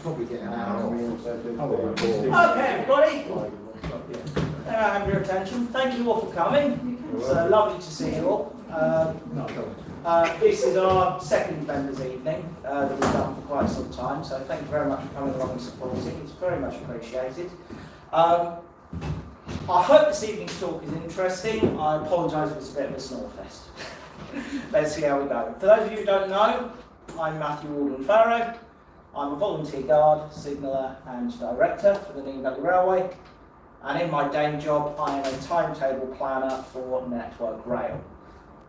probably get an hour. Okay, everybody. There I have your attention. Thank you all for coming. It's lovely to see you all. This is our second members' evening that we've done for quite some time, so thank you very much for coming along and supporting. It's very much appreciated. I hope this evening's talk is interesting. I apologise if it's a bit of a snore fest. Let's see how we go. For those of you who don't know, I'm Matthew Alden-Farrow. I'm a volunteer guard, signaller and director for the Nene Valley Railway, and in my day job I am a timetable planner for Network Rail.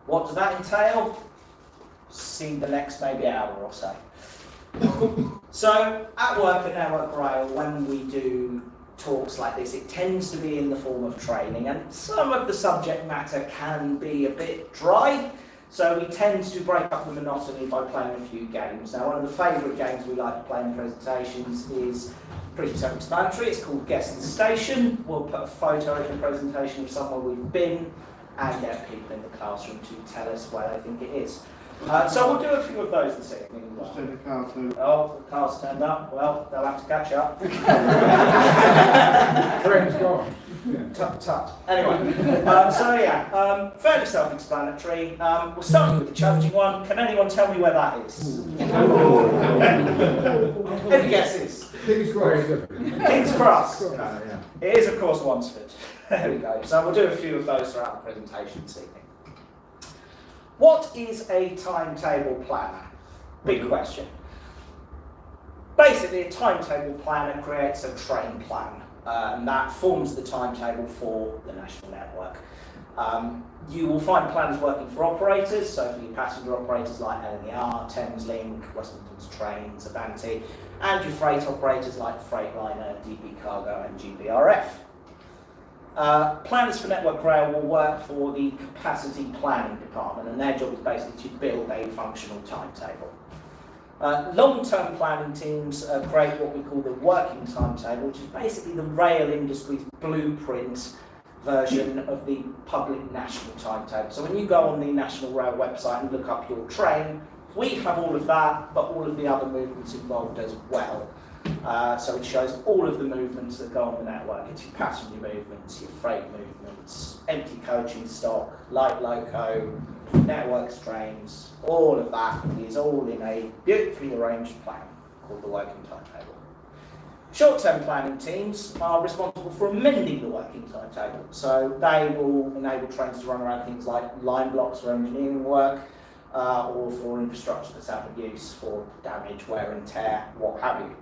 What does that entail? See the next maybe hour or so. So at work at Network Rail, when we do talks like this, it tends to be in the form of training, and some of the subject matter can be a bit dry. So we tend to break up the monotony by playing a few games. Now, one of the favourite games we like to play in presentations is pretty self-explanatory. It's called Guess the Station. We'll put a photo in the presentation of somewhere we've been and get people in the classroom to tell us where they think it is. So we'll do a few of those this evening as well. Oh, the car's turned up. Well, they'll have to catch up. Train's gone. Tut tut. Anyway, fairly self-explanatory. We'll start with the challenging one. Can anyone tell me where that is? Any guesses? King's Cross. King's Cross. It is, of course, Wansford. There we go. So we'll do a few of those throughout the presentation this evening. What is a timetable planner? Big question. Basically, a timetable planner creates a train plan, and that forms the timetable for the national network. You will find planners working for operators, so for your passenger operators like LNER, Thameslink, West Midlands Trains, Avanti, and your freight operators like Freightliner, DP Cargo and GBRF. Planners for Network Rail will work for the capacity planning department, and their job is basically to build a functional timetable. Long-term planning teams create what we call the working timetable, which is basically the rail industry's blueprint version of the public national timetable. So when you go on the National Rail website and look up your train, we have all of that, but all of the other movements involved as well. So it shows all of the movements that go on the network. It's your passenger movements, your freight movements, empty coaching stock, light loco, networks trains, all of that is all in a beautifully arranged plan called the working timetable. Short-term planning teams are responsible for amending the working timetable. So they will enable trains to run around things like line blocks for engineering work, or for infrastructure that's out of use for damage, wear and tear, what have you.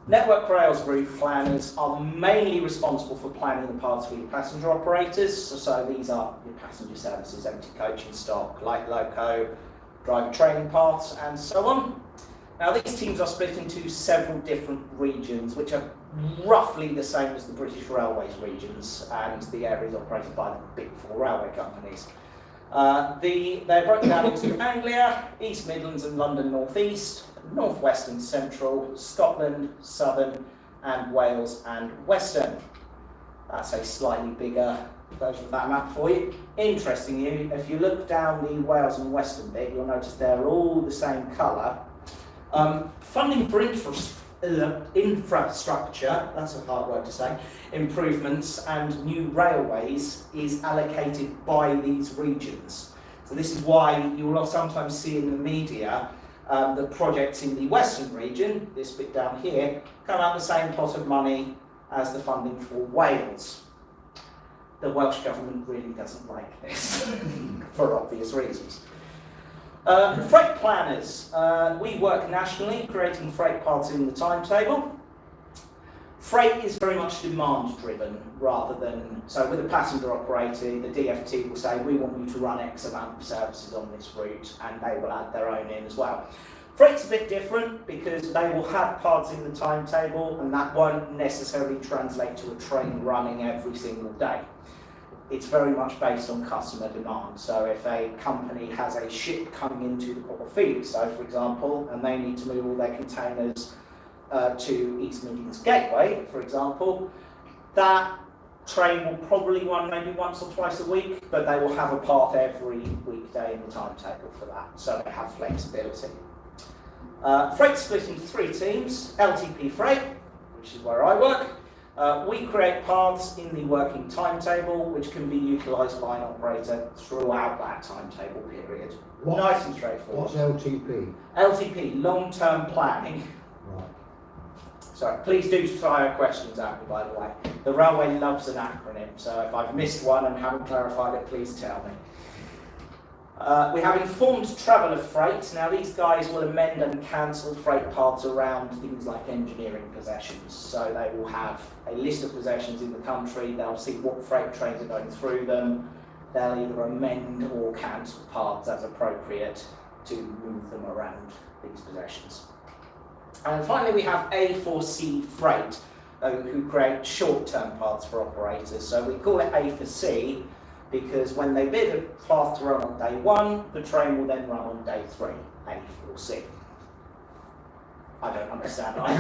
Network Rail's route planners are mainly responsible for planning the paths for your passenger operators. So these are your passenger services, empty coaching stock, light loco, driver training paths, and so on. Now these teams are split into several different regions, which are roughly the same as the British Railways regions and the areas operated by the big four railway companies. They're broken down into Anglia, East Midlands and London North East, North West and Central, Scotland, Southern, and Wales and Western. That's a slightly bigger version of that map for you. Interestingly, if you look down the Wales and Western bit, you'll notice they're all the same colour. Funding for infrastructure, that's a hard word to say, improvements and new railways is allocated by these regions. So this is why you will sometimes see in the media the projects in the Western region, this bit down here, come out the same pot of money as the funding for Wales. The Welsh government really doesn't like this, for obvious reasons. Freight planners. We work nationally, creating freight paths in the timetable. Freight is very much demand driven rather than, so with a passenger operator, the DFT will say, we want you to run X amount of services on this route, and they will add their own in as well. Freight's a bit different because they will have parts in the timetable, and that won't necessarily translate to a train running every single day. It's very much based on customer demand. So if a company has a ship coming into the port of Felixstowe, for example, and they need to move all their containers to East Midlands Gateway, for example, that train will probably run maybe once or twice a week, but they will have a path every weekday in the timetable for that, so they have flexibility. Freight's split into 3 teams. LTP Freight, which is where I work. We create paths in the working timetable, which can be utilised by an operator throughout that timetable period. Nice and straightforward. What's LTP? LTP, long-term planning. Right. Sorry, please do fire questions at me, by the way. The railway loves an acronym, so if I've missed one and haven't clarified it, please tell me. We have informed travel of freight. Now these guys will amend and cancel freight paths around things like engineering possessions. So they will have a list of possessions in the country, they'll see what freight trains are going through them, they'll either amend or cancel paths as appropriate to move them around these possessions. And finally we have A4C Freight, who create short-term paths for operators. So we call it A4C because when they bid a path to run on day 1, the train will then run on day 3, A4C. I don't understand either.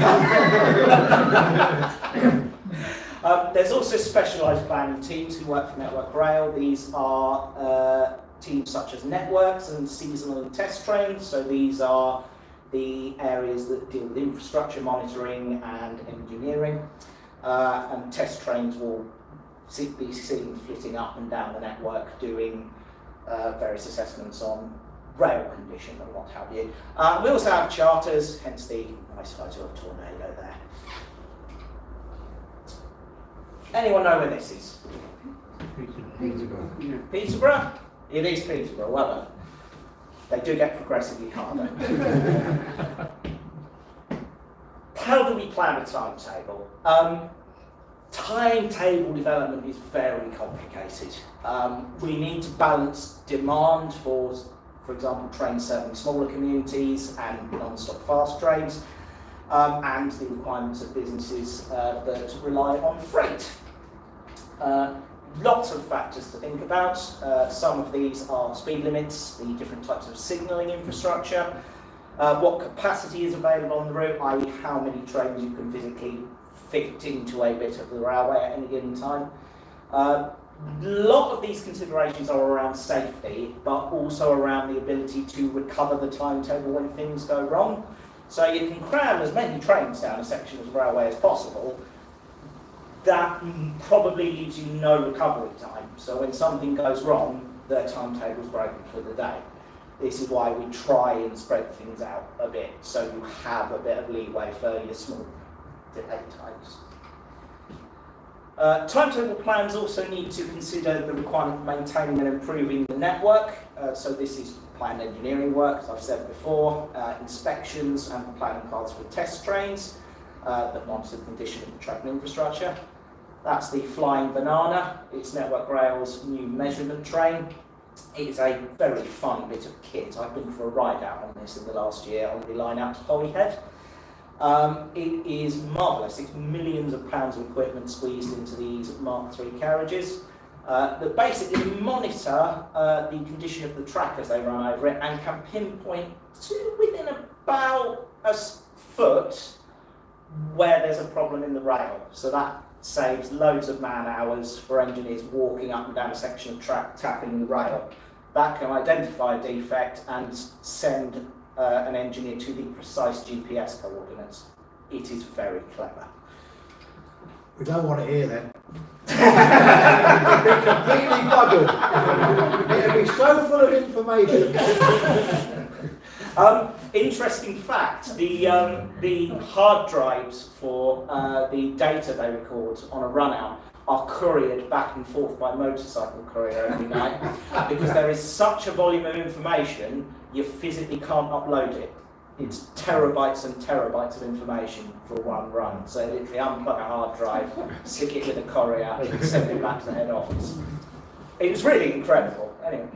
There's also specialised planning teams who work for Network Rail. These are teams such as networks and seasonal and test trains. So these are the areas that deal with infrastructure monitoring and engineering. And test trains will be seen flitting up and down the network doing various assessments on rail condition and what have you. We also have charters, hence the nice photo of Tornado there. Anyone know where this is? Peterborough. Peterborough? It is Peterborough, well done. They do get progressively harder. How do we plan a timetable? Timetable development is very complicated. We need to balance demand for example, trains serving smaller communities and non-stop fast trains, and the requirements of businesses that rely on freight. Lots of factors to think about. Some of these are speed limits, the different types of signalling infrastructure, what capacity is available on the route, i.e. how many trains you can physically fit into a bit of the railway at any given time. A lot of these considerations are around safety, but also around the ability to recover the timetable when things go wrong. So you can cram as many trains down a section of the railway as possible. That probably leaves you no recovery time. So when something goes wrong, the timetable's broken for the day. This is why we try and spread things out a bit, so you have a bit of leeway for your small delay times. Timetable plans also need to consider the requirement of maintaining and improving the network. So this is planned engineering work, as I've said before, inspections and planning paths for test trains that monitor the condition of the track and infrastructure. That's the Flying Banana. It's Network Rail's new measurement train. It's a very fun bit of kit. I've been for a ride out on this in the last year on the line out to Holyhead. It is marvellous. It's millions of pounds of equipment squeezed into these Mark III carriages that basically monitor the condition of the track as they run over it and can pinpoint to within about a foot where there's a problem in the rail. So that saves loads of man hours for engineers walking up and down a section of track tapping the rail. That can identify a defect and send an engineer to the precise GPS coordinates. It is very clever. We don't want to hear that. It'd be completely buggered. It'd be so full of information. Interesting fact, the hard drives for the data they record on a run out are couriered back and forth by motorcycle courier every night because there is such a volume of information you physically can't upload it. It's terabytes and terabytes of information for one run. So literally unplug a hard drive, stick it with a courier, and send it back to the head office. It's really incredible. Anyway.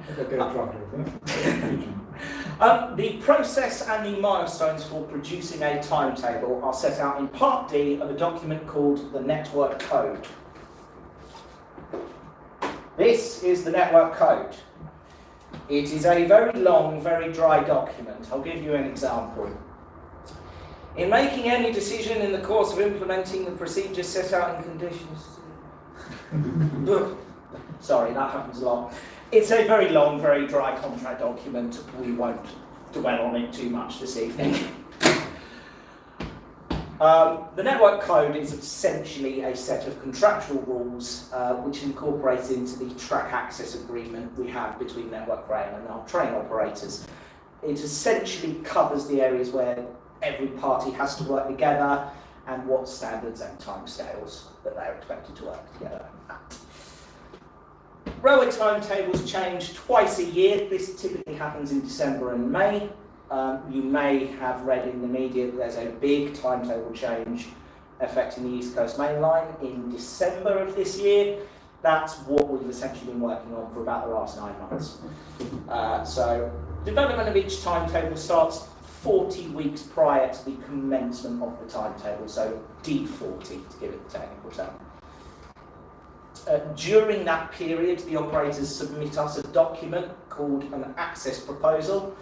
The process and the milestones for producing a timetable are set out in Part D of a document called the Network Code. This is the Network Code. It is a very long, very dry document. I'll give you an example. In making any decision in the course of implementing the procedures set out in conditions... Sorry, that happens a lot. It's a very long, very dry contract document. We won't dwell on it too much this evening. The network code is essentially a set of contractual rules which incorporates into the track access agreement we have between Network Rail and our train operators. It essentially covers the areas where every party has to work together and what standards and timescales that they're expected to work together at. Railway timetables change twice a year. This typically happens in December and May. You may have read in the media that there's a big timetable change affecting the East Coast Main Line in December of this year. That's what we've essentially been working on for about the last 9 months. So development of each timetable starts 40 weeks prior to the commencement of the timetable, so D40 to give it the technical term. During that period, the operators submit us a document called an access proposal.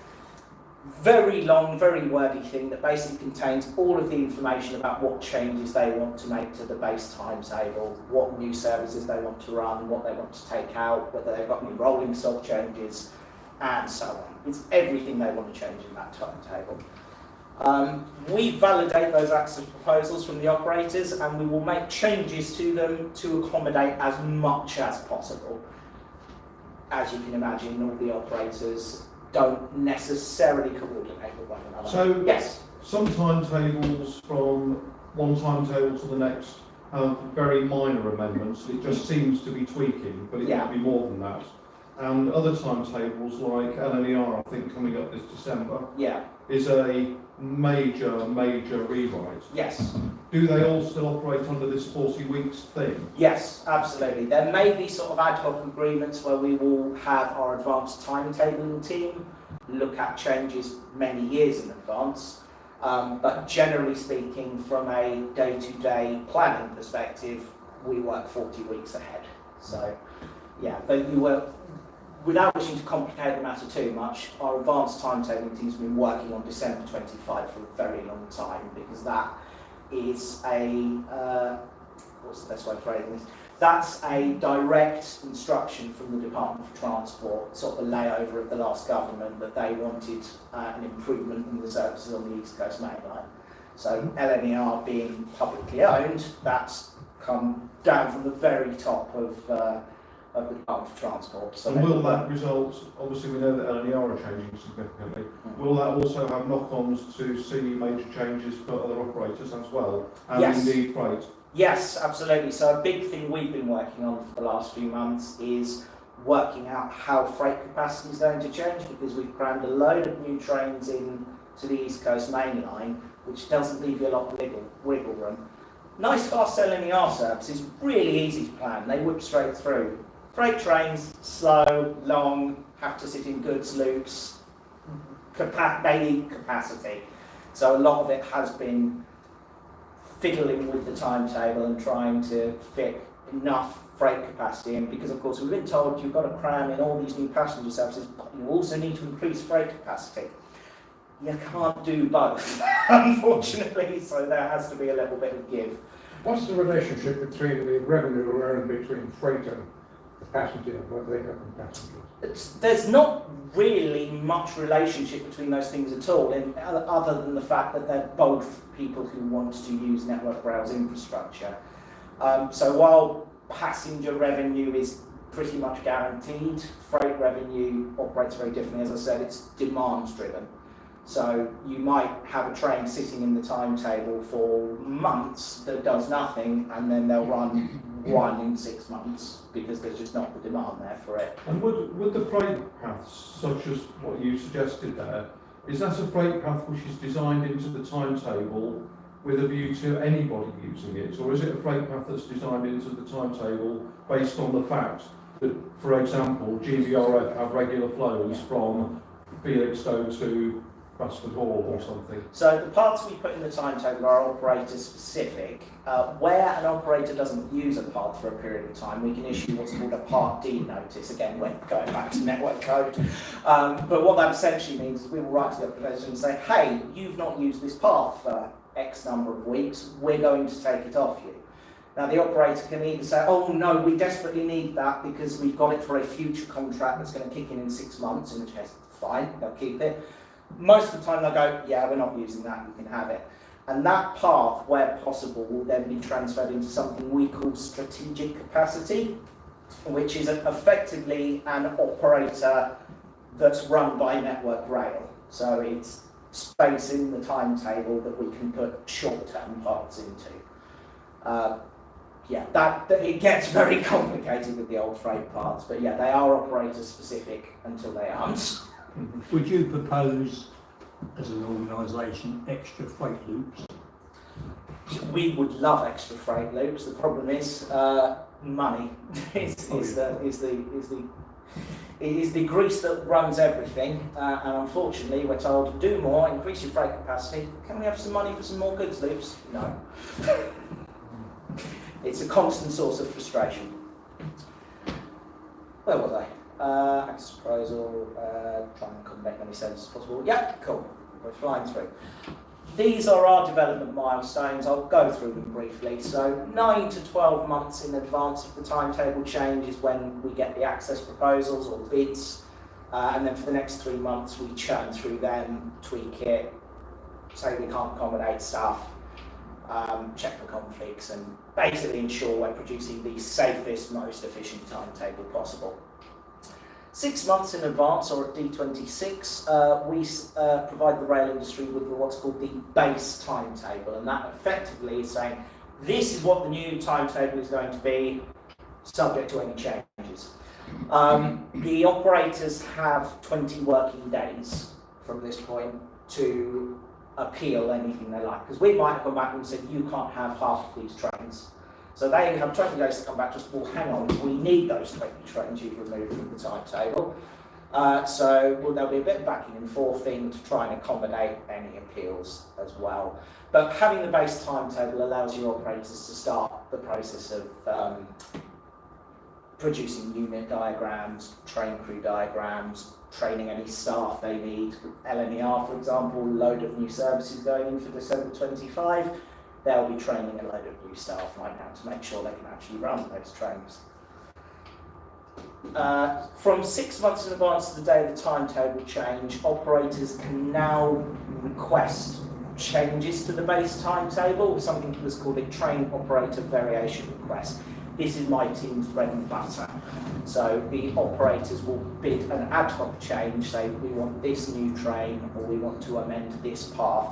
Very long, very wordy thing that basically contains all of the information about what changes they want to make to the base timetable, what new services they want to run, what they want to take out, whether they've got any rolling stock changes, and so on. It's everything they want to change in that timetable. We validate those access proposals from the operators and we will make changes to them to accommodate as much as possible. As you can imagine, all the operators don't necessarily coordinate with one another. So, yes? Some timetables from one timetable to the next have very minor amendments. It just seems to be tweaking, but it might be more than that. And other timetables like LNER, I think coming up this December, is a major rewrite. Yes. Do they all still operate under this 40 weeks thing? Yes, absolutely. There may be sort of ad hoc agreements where we will have our advanced timetabling team look at changes many years in advance. But generally speaking, from a day-to-day planning perspective, we work 40 weeks ahead. So, yeah, but you will. Without wishing to complicate the matter too much, our advanced timetabling team's been working on December 25 for a very long time because that is a, what's the best way of phrasing this? That's a direct instruction from the Department for Transport, sort of a layover of the last government, that they wanted an improvement in the services on the East Coast Main Line. So LNER being publicly owned, that's come down from the very top of the Department for Transport. So and will that result, obviously we know that LNER are changing significantly, will that also have knock-ons to see major changes for other operators as well, and indeed freight? Yes, absolutely. So a big thing we've been working on for the last few months is working out how freight capacity is going to change, because we've crammed a load of new trains in to the East Coast Main Line, which doesn't leave you a lot of wiggle room. Nice fast LNER services, really easy to plan, they whip straight through. Freight trains, slow, long, have to sit in goods loops, they need capacity. So a lot of it has been fiddling with the timetable and trying to fit enough freight capacity in, because of course we've been told you've got to cram in all these new passenger services, but you also need to increase freight capacity. You can't do both, unfortunately, so there has to be a little bit of give. What's the relationship between the revenue earned between freight and the passenger, what they have from passengers? There's not really much relationship between those things at all, other than the fact that they're both people who want to use Network Rail's infrastructure. So while passenger revenue is pretty much guaranteed, freight revenue operates very differently. As I said, it's demand driven. So you might have a train sitting in the timetable for months that does nothing, and then they'll run one in 6 months because there's just not the demand there for it. And would the freight paths, such as what you suggested there, is that a freight path which is designed into the timetable with a view to anybody using it, or is it a freight path that's designed into the timetable based on the fact that, for example, GVRF have regular flows from Felixstowe to Bradford Hall or something? So the parts we put in the timetable are operator specific. Where an operator doesn't use a path for a period of time, we can issue what's called a Part D notice. Again, we're going back to network code. But what that essentially means is we will write to the operator and say, hey, you've not used this path for X number of weeks, we're going to take it off you. Now the operator can either say, oh no, we desperately need that because we've got it for a future contract that's going to kick in 6 months, in which case, fine, they'll keep it. Most of the time they'll go, yeah, we're not using that, you can have it. And that path, where possible, will then be transferred into something we call strategic capacity, which is effectively an operator that's run by Network Rail. So it's space in the timetable that we can put short-term parts into. It gets very complicated with the old freight parts, but yeah, they are operator specific until they aren't. Would you propose, as an organisation, extra freight loops? We would love extra freight loops. The problem is money is the grease that runs everything. And unfortunately, we're told do more, increase your freight capacity. Can we have some money for some more goods loops? No. It's a constant source of frustration. Where was I? Access proposal, trying to make many sense as possible. Yeah, cool. We're flying through. These are our development milestones. I'll go through them briefly. So 9 to 12 months in advance of the timetable change is when we get the access proposals or bids. And then for the next 3 months, we churn through them, tweak it, say we can't accommodate stuff, check for conflicts, and basically ensure we're producing the safest, most efficient timetable possible. 6 months in advance, or at D26, we provide the rail industry with what's called the base timetable, and that effectively is saying this is what the new timetable is going to be, subject to any changes. The operators have 20 working days from this point to appeal anything they like, because we might have come back and said you can't have half of these trains. So they have 20 days to come back to us, well hang on, we need those 20 trains you've removed from the timetable. There'll be a bit of backing and forthing to try and accommodate any appeals as well. But having the base timetable allows your operators to start the process of producing unit diagrams, train crew diagrams, training any staff they need. LNER, for example, a load of new services going in for December 25. They'll be training a load of new staff right now to make sure they can actually run those trains. From 6 months in advance to the day of the timetable change, operators can now request changes to the base timetable, something that's called a train operator variation request. This is my team's bread and butter. So the operators will bid an ad hoc change, say we want this new train or we want to amend this path.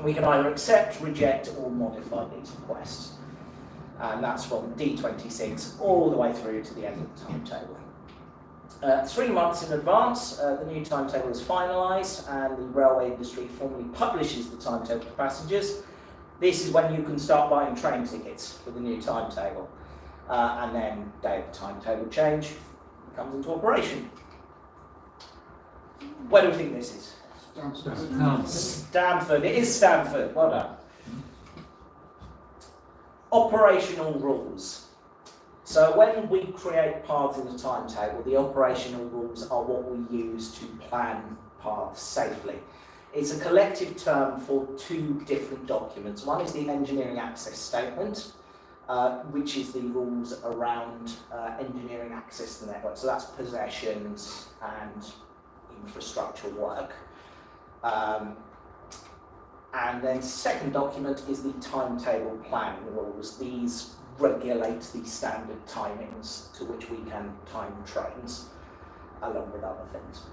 We can either accept, reject, or modify these requests. And that's from D26 all the way through to the end of the timetable. 3 months in advance, the new timetable is finalised and the railway industry formally publishes the timetable to passengers. This is when you can start buying train tickets for the new timetable. And then day of the timetable change comes into operation. Where do we think this is? Stamford. It is Stamford. Well done. Operational rules. So when we create paths in the timetable, the operational rules are what we use to plan paths safely. It's a collective term for 2 different documents. One is the engineering access statement, which is the rules around engineering access to the network. So that's possessions and infrastructure work. And then second document is the timetable planning rules. These regulate the standard timings to which we can time trains, along with other things.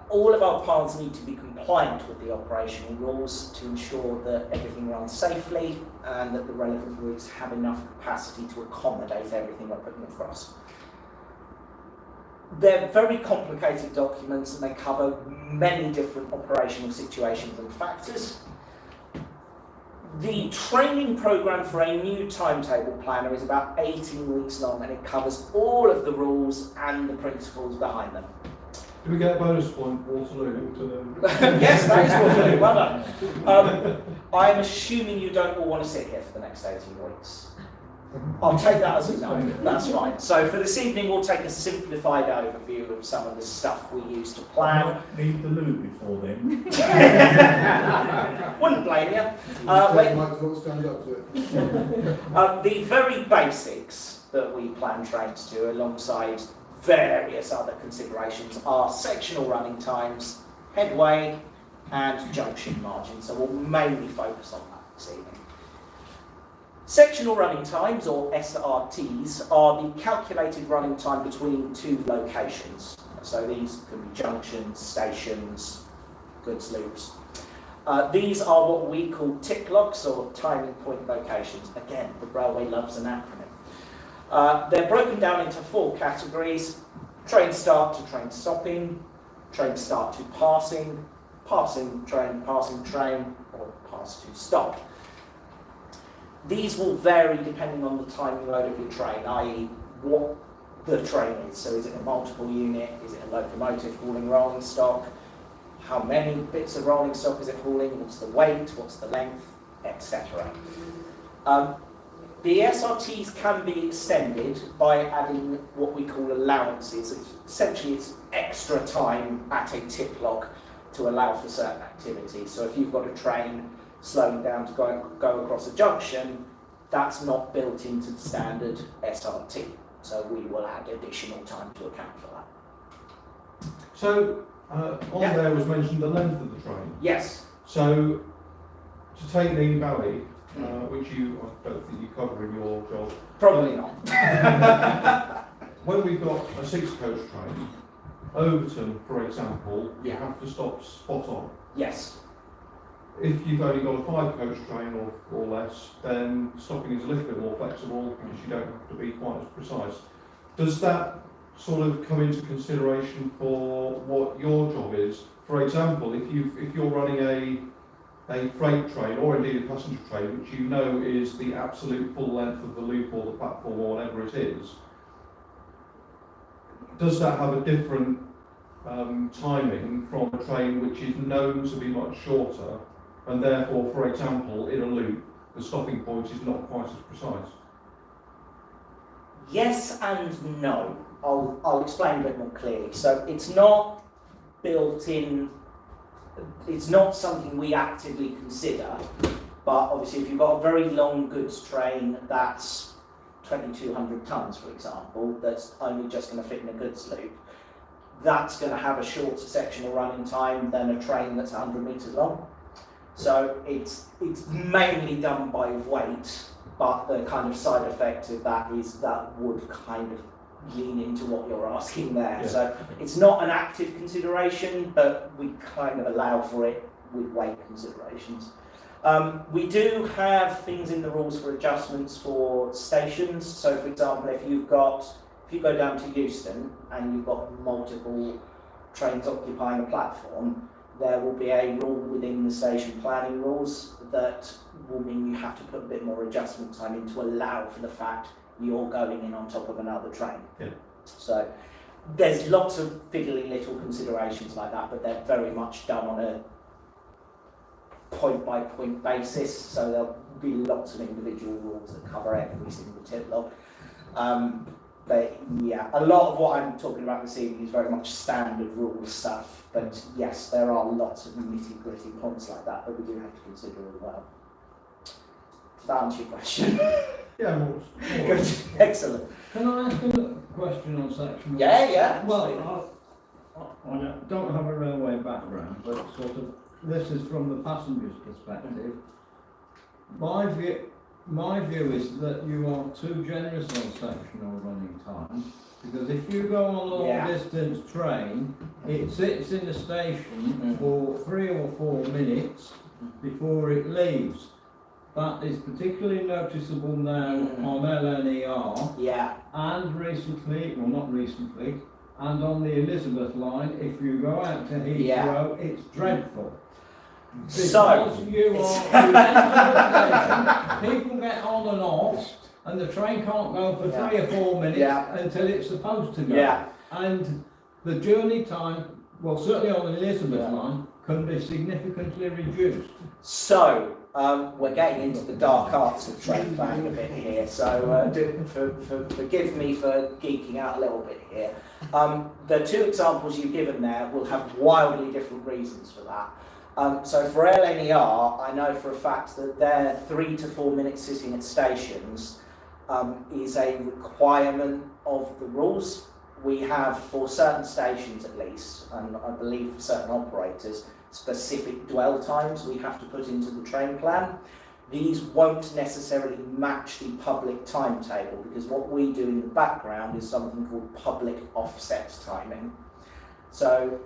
All of our paths need to be compliant with the operational rules to ensure that everything runs safely and that the relevant routes have enough capacity to accommodate everything we're putting across. They're very complicated documents and they cover many different operational situations and factors. The training programme for a new timetable planner is about 18 weeks long and it covers all of the rules and the principles behind them. Do we get a bonus point, Waterloo, to them? Yes, that is Waterloo, well done. I'm assuming you don't all want to sit here for the next 18 weeks. I'll take that as a no, that's fine. So for this evening we'll take a simplified overview of some of the stuff we use to plan. Need the loo before then. Wouldn't blame you. The very basics that we plan trains to, alongside various other considerations, are sectional running times, headway, and junction margin. So we'll mainly focus on that this evening. Sectional running times, or SRTs, are the calculated running time between two locations. So these can be junctions, stations, goods loops. These are what we call tick locks, or timing point locations. Again, the railway loves an acronym. They're broken down into 4 categories: train start to train stopping, train start to passing, passing train, or pass to stop. These will vary depending on the timing mode of your train, i.e. what the train is. So is it a multiple unit, is it a locomotive hauling rolling stock, how many bits of rolling stock is it hauling, what's the weight, what's the length, etc. The SRTs can be extended by adding what we call allowances. Essentially, it's extra time at a tick lock to allow for certain activities. So if you've got a train slowing down to go across a junction, that's not built into the standard SRT. So we will add additional time to account for that. So there was mentioned the length of the train. Yes. So to take Neely Valley, which I don't think you cover in your job. Probably not. When we've got a 6-coach train, Overton, for example, you Yeah. have to stop spot on. Yes. If you've only got a 5-coach train or less, then stopping is a little bit more flexible because you don't have to be quite as precise. Does that sort of come into consideration for what your job is? For example, if you're running a freight train or indeed a passenger train, which you know is the absolute full length of the loop or the platform or whatever it is, does that have a different timing from a train which is known to be much shorter, and therefore, for example, in a loop, the stopping point is not quite as precise? Yes and no. I'll explain a bit more clearly. So it's not built in, it's not something we actively consider, but obviously if you've got a very long goods train that's 2,200 tonnes, for example, that's only just going to fit in a goods loop, that's going to have a shorter sectional running time than a train that's 100 metres long. So it's mainly done by weight, but the kind of side effect of that is that would kind of lean into what you're asking there. Yeah. So it's not an active consideration, but we kind of allow for it with weight considerations. We do have things in the rules for adjustments for stations. So for example, if you go down to Euston and you've got multiple trains occupying a platform, there will be a rule within the station planning rules that will mean you have to put a bit more adjustment time in to allow for the fact you're going in on top of another train. Yeah. So there's lots of fiddly little considerations like that, but they're very much done on a point by point basis. So there'll be lots of individual rules that cover every single tip log. But yeah, a lot of what I'm talking about this evening is very much standard rules stuff. But yes, there are lots of nitty gritty points like that we do have to consider as well. Does that answer your question? Yeah, more. Good, excellent. Can I ask a question on section? Yeah. Well, I don't have a railway background, but sort of this is from the passenger's perspective. My view is that you are too generous on sectional running time, because if you go on a long distance train, it sits in the station for 3 or 4 minutes before it leaves. That is particularly noticeable now on LNER, and recently, well not recently, and on the Elizabeth line, if you go out to Heathrow, it's dreadful. Because you are people get on and off, and the train can't go for 3 or 4 minutes until it's supposed to go. And the journey time, well certainly on the Elizabeth line, can be significantly reduced. So, we're getting into the dark arts of train planning a bit here, so forgive me for geeking out a little bit here. The 2 examples you've given there will have wildly different reasons for that. So for LNER, I know for a fact that their 3 to 4 minutes sitting at stations is a requirement of the rules. We have, for certain stations at least, and I believe for certain operators, specific dwell times we have to put into the train plan. These won't necessarily match the public timetable, because what we do in the background is something called public offset timing. So,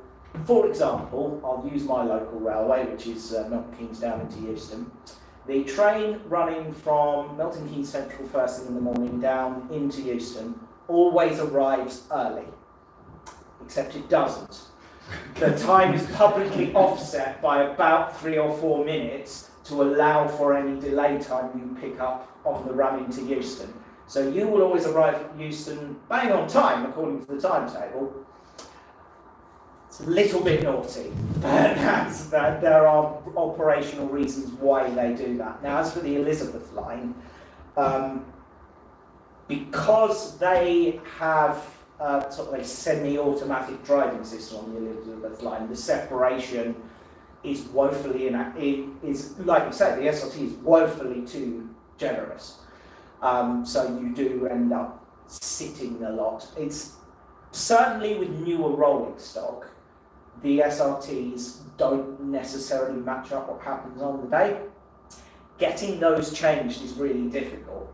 for example, I'll use my local railway, which is Milton Keynes down into Euston. The train running from Milton Keynes Central first thing in the morning down into Euston always arrives early, except it doesn't. The time is publicly offset by about 3 or 4 minutes to allow for any delay time you pick up on the run into Euston. So you will always arrive at Euston bang on time according to the timetable. It's a little bit naughty, but there are operational reasons why they do that. Now, as for the Elizabeth line, because they have sort of a semi-automatic driving system on the Elizabeth line, the separation is woefully is like you said, the SRT is woefully too generous. So you do end up sitting a lot. It's certainly with newer rolling stock, the SRTs don't necessarily match up what happens on the day. Getting those changed is really difficult,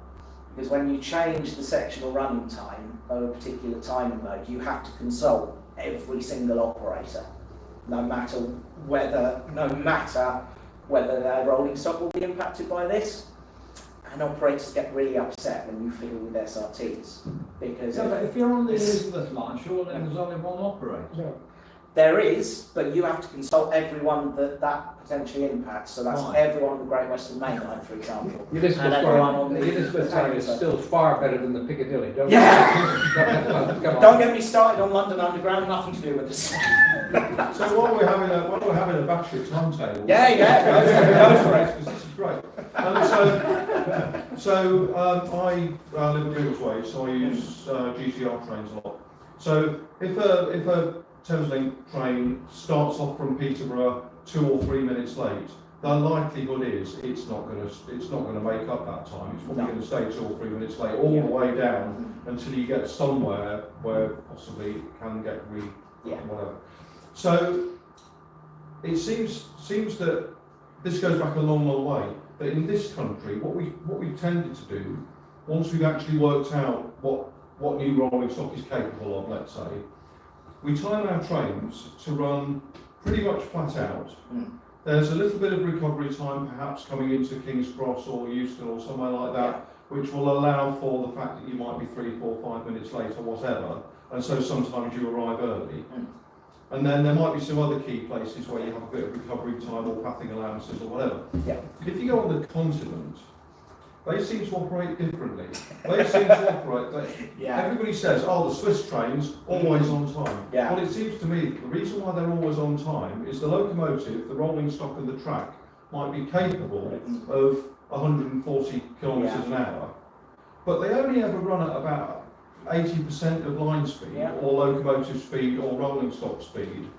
because when you change the sectional running time of a particular timing mode, you have to consult every single operator, no matter whether their rolling stock will be impacted by this. And operators get really upset when you fiddle with SRTs, because Yeah, but if you're on the Elizabeth line, surely there's only one operator. No. there is, but you have to consult everyone that potentially impacts. So that's Right. everyone on the Great Western Main Line, for example. The Elizabeth And everyone line, on the the Elizabeth line is still far better than the Piccadilly. Don't Yeah. Come on. Don't get me started on London Underground, nothing to do with this. So while we're having a battery timetable. Yeah, go for it. This is great. I live at Biggleswade, so I use GTR trains a lot. So if a Thameslink train starts off from Peterborough 2 or 3 minutes late, the likelihood is it's not going to make up that time. It's probably going to stay 2 or 3 minutes late all the way down until you get somewhere where possibly it can get whatever. So it seems that this goes back a long, long way. That in this country, what we've tended to do, once we've actually worked out what new rolling stock is capable of, let's say, we time our trains to run pretty much flat out. There's a little bit of recovery time, perhaps coming into King's Cross or Euston or somewhere like that, which will allow for the fact that you might be 3, 4, 5 minutes late or whatever, and so sometimes you arrive early. And then there might be some other key places where you have a bit of recovery time or pathing allowances or whatever. Yeah. If you go on the continent, they seem to operate differently. They seem to operate. Everybody says, "Oh, the Swiss trains always on time." Yeah. Well, it seems to me the reason why they're always on time is the locomotive, the rolling stock, and the track might be capable of 140 kilometres an hour, but they only ever run at about 80% of line speed, or locomotive speed, or rolling stock speed.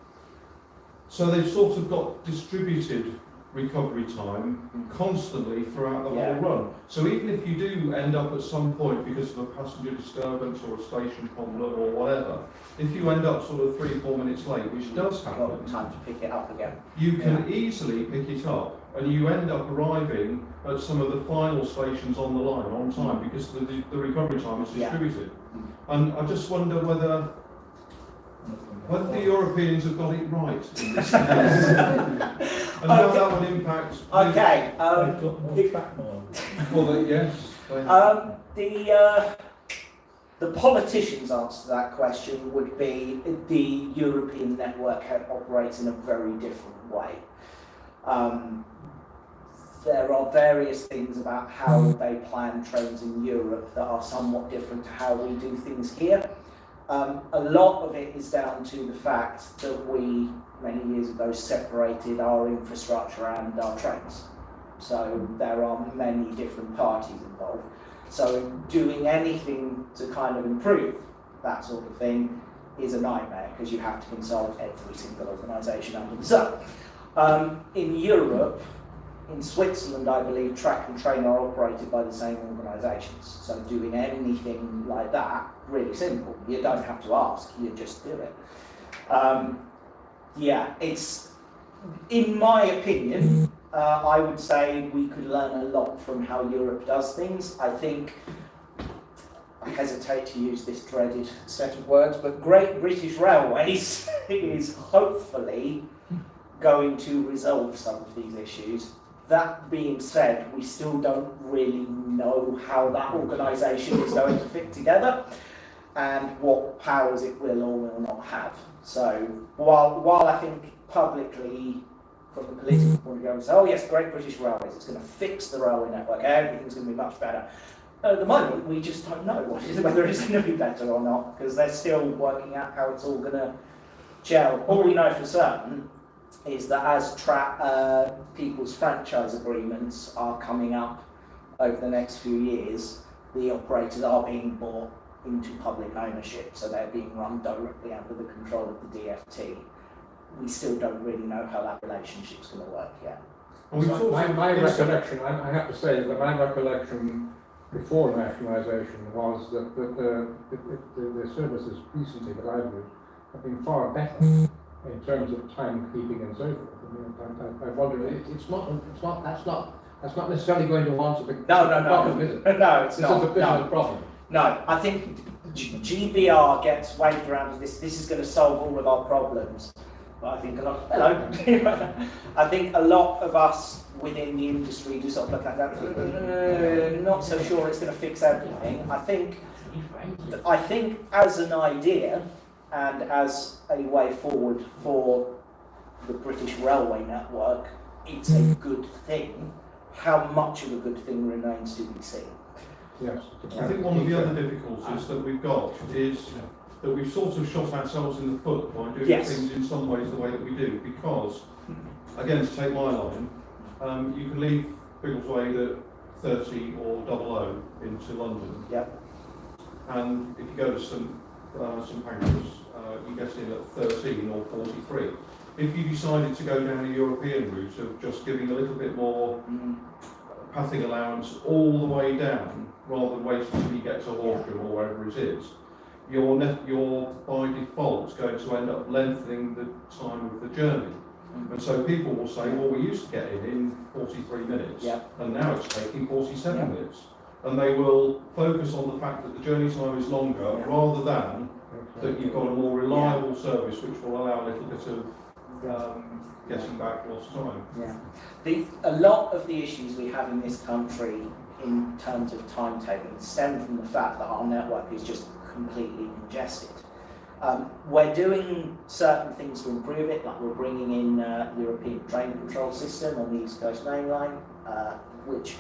So they've sort of got distributed recovery time constantly throughout the whole run. So even if you do end up at some point because of a passenger disturbance or a station problem or whatever, if you end up sort of 3 or 4 minutes late, which does happen, Time to pick it up again. you can easily pick it up, and you end up arriving at some of the final stations on the line on time because the recovery time is distributed. And I just wonder whether the Europeans have got it right in this case, and how that would impact. Okay. They've got more track miles. Well, yes. They have. The politicians' answer to that question would be the European network operates in a very different way. There are various things about how they plan trains in Europe that are somewhat different to how we do things here. A lot of it is down to the fact that we, many years ago, separated our infrastructure and our trains. So there are many different parties involved. So doing anything to kind of improve that sort of thing is a nightmare, because you have to consult every single organisation under the sun. In Europe, in Switzerland, I believe track and train are operated by the same organisations. So doing anything like that, really simple. You don't have to ask, you just do it. In my opinion, I would say we could learn a lot from how Europe does things. I think, I hesitate to use this dreaded set of words, but Great British Railways is hopefully going to resolve some of these issues. That being said, we still don't really know how that organisation is going to fit together and what powers it will or will not have. So while I think publicly, from the political point of view, say, oh yes, Great British Railways, it's going to fix the railway network, everything's going to be much better. At the moment, we just don't know whether it's going to be better or not, because they're still working out how it's all going to gel. All we know for certain is that as people's franchise agreements are coming up over the next few years, the operators are being bought into public ownership, so they're being run directly under the control of the DfT. We still don't really know how that relationship's going to work yet. So my recollection, I have to say that my recollection before nationalisation was that the services recently that I've used have been far better in terms of timekeeping and so forth. I wonder, that's not necessarily going to answer the problem, is it? No, it's not. This is a problem. No, I think GBR gets waved around as this is going to solve all of our problems. But I think I think a lot of us within the industry do sort of look at that, not so sure it's going to fix everything. I think as an idea and as a way forward for the British railway network, it's a good thing. How much of a good thing remains to be seen. Yes. I think one of the other difficulties that we've got is that we've sort of shot ourselves in the foot by doing things in some ways the way that we do, because, again, to take my line, you can leave Biggleswade at 30 or 00 into London. Yep. And if you go to St Pancras, you get in at 13 or 43. If you decided to go down a European route of just giving a little bit more pathing allowance all the way down, rather than waiting until you get to Horsham or wherever it is, you're by default going to end up lengthening the time of the journey. And so people will say, well, we used to get in 43 minutes, and now it's taking 47 minutes. And they will focus on the fact that the journey time is longer, rather than that you've got a more reliable service which will allow a little bit of getting back lost time. A lot of the issues we have in this country in terms of timetabling stem from the fact that our network is just completely congested. We're doing certain things to improve it, like we're bringing in the European train control system on the East Coast Main Line, which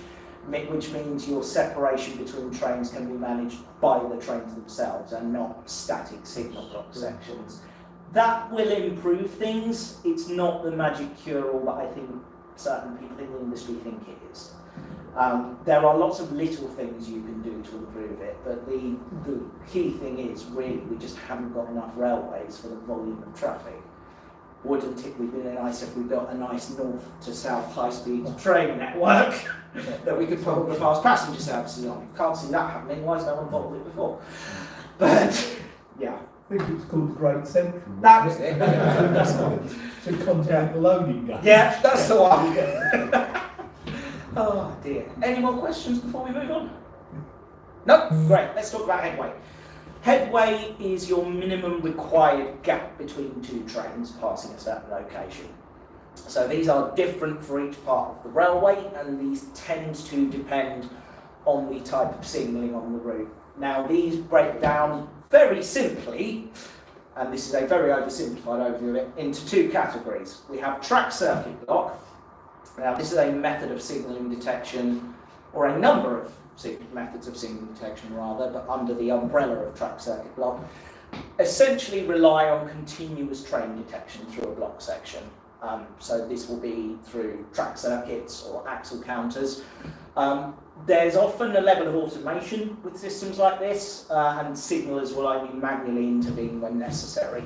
means your separation between trains can be managed by the trains themselves and not static signal block sections. That will improve things. It's not the magic cure-all that I think certain people in the industry think it is. There are lots of little things you can do to improve it, but the key thing is really we just haven't got enough railways for the volume of traffic. Wouldn't it be really nice if we got a nice north to south high-speed train network that we could put all the fast passenger services on? Can't see that happening. Why has no one thought of it before? But yeah. I think it's called the Great Central. That was it. To contact the loading gate. Yeah, that's the one. Oh dear. Any more questions before we move on? No? Great. Let's talk about headway. Headway is your minimum required gap between two trains passing a certain location. So these are different for each part of the railway, and these tend to depend on the type of signalling on the route. Now these break down very simply, and this is a very oversimplified overview of it, into two categories. We have track circuit block. Now this is a method of signalling detection, or a number of methods of signal detection rather, but under the umbrella of track circuit block, essentially rely on continuous train detection through a block section. So this will be through track circuits or axle counters. There's often a level of automation with systems like this, and signallers will only manually intervene when necessary.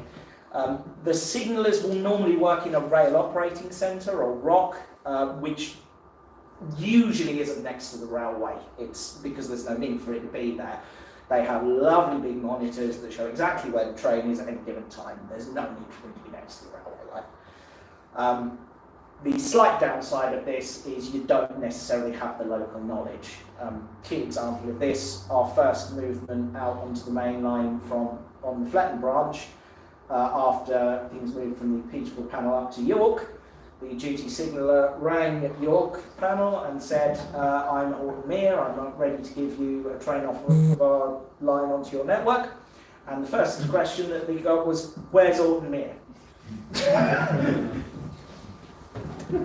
The signallers will normally work in a rail operating centre or ROC, which usually isn't next to the railway. It's because there's no need for it to be there. They have lovely big monitors that show exactly where the train is at any given time. There's no need for it to be next to the railway line. The slight downside of this is you don't necessarily have the local knowledge. Key example of this, our first movement out onto the main line on the Fletton branch, after things moved from the Peterborough panel up to York, the duty signaller rang at York panel and said, I'm Alden-Farrow, I'm not ready to give you a train off of our line onto your network. And the first question that we got was, where's Alden-Farrow?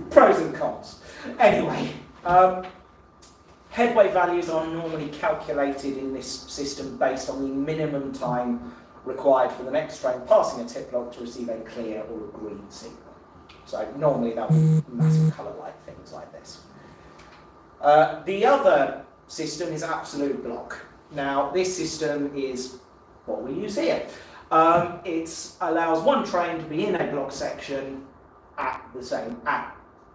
Pros and cons. Anyway, headway values are normally calculated in this system based on the minimum time required for the next train passing a tip log to receive a clear or a green signal. So normally that would be massive colour light things like this. The other system is absolute block. Now this system is what we use here. It allows one train to be in a block section at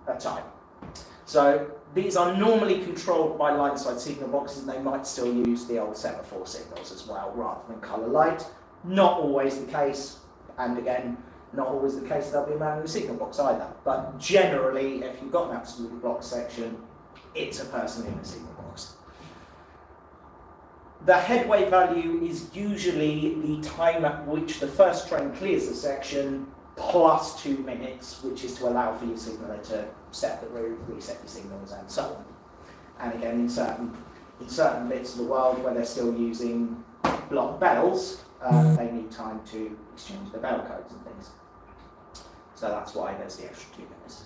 a time. So these are normally controlled by line-side signal boxes, and they might still use the old semaphore signals as well, rather than colour light. Not always the case, and again, not always the case there'll be a man in the signal box either. But generally, if you've got an absolute block section, it's a person in the signal box. The headway value is usually the time at which the first train clears the section plus 2 minutes, which is to allow for your signaller to set the route, reset your signals, and so on. And again, in certain bits of the world where they're still using block bells, they need time to exchange the bell codes and things. So that's why there's the extra 2 minutes.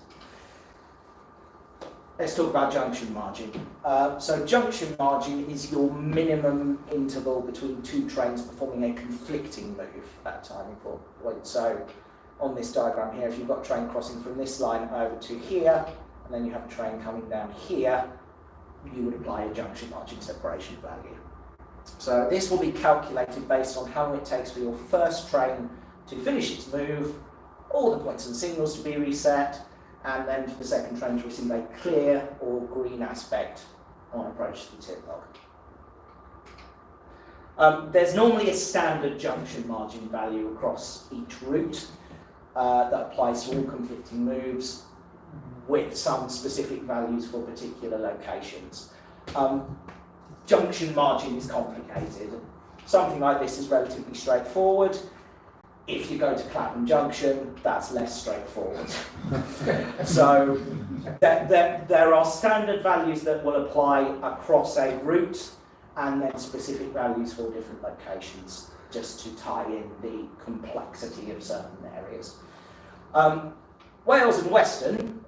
Let's talk about junction margin. So junction margin is your minimum interval between two trains performing a conflicting move at a timing point. So on this diagram here, if you've got a train crossing from this line over to here, and then you have a train coming down here, you would apply a junction margin separation value. So this will be calculated based on how long it takes for your first train to finish its move, all the points and signals to be reset, and then for the second train to receive a clear or green aspect on approach to the tip log. There's normally a standard junction margin value across each route that applies to all conflicting moves, with some specific values for particular locations. Junction margin is complicated. Something like this is relatively straightforward. If you go to Clapham Junction, that's less straightforward. So there are standard values that will apply across a route, and then specific values for different locations, just to tie in the complexity of certain areas. Wales and Western,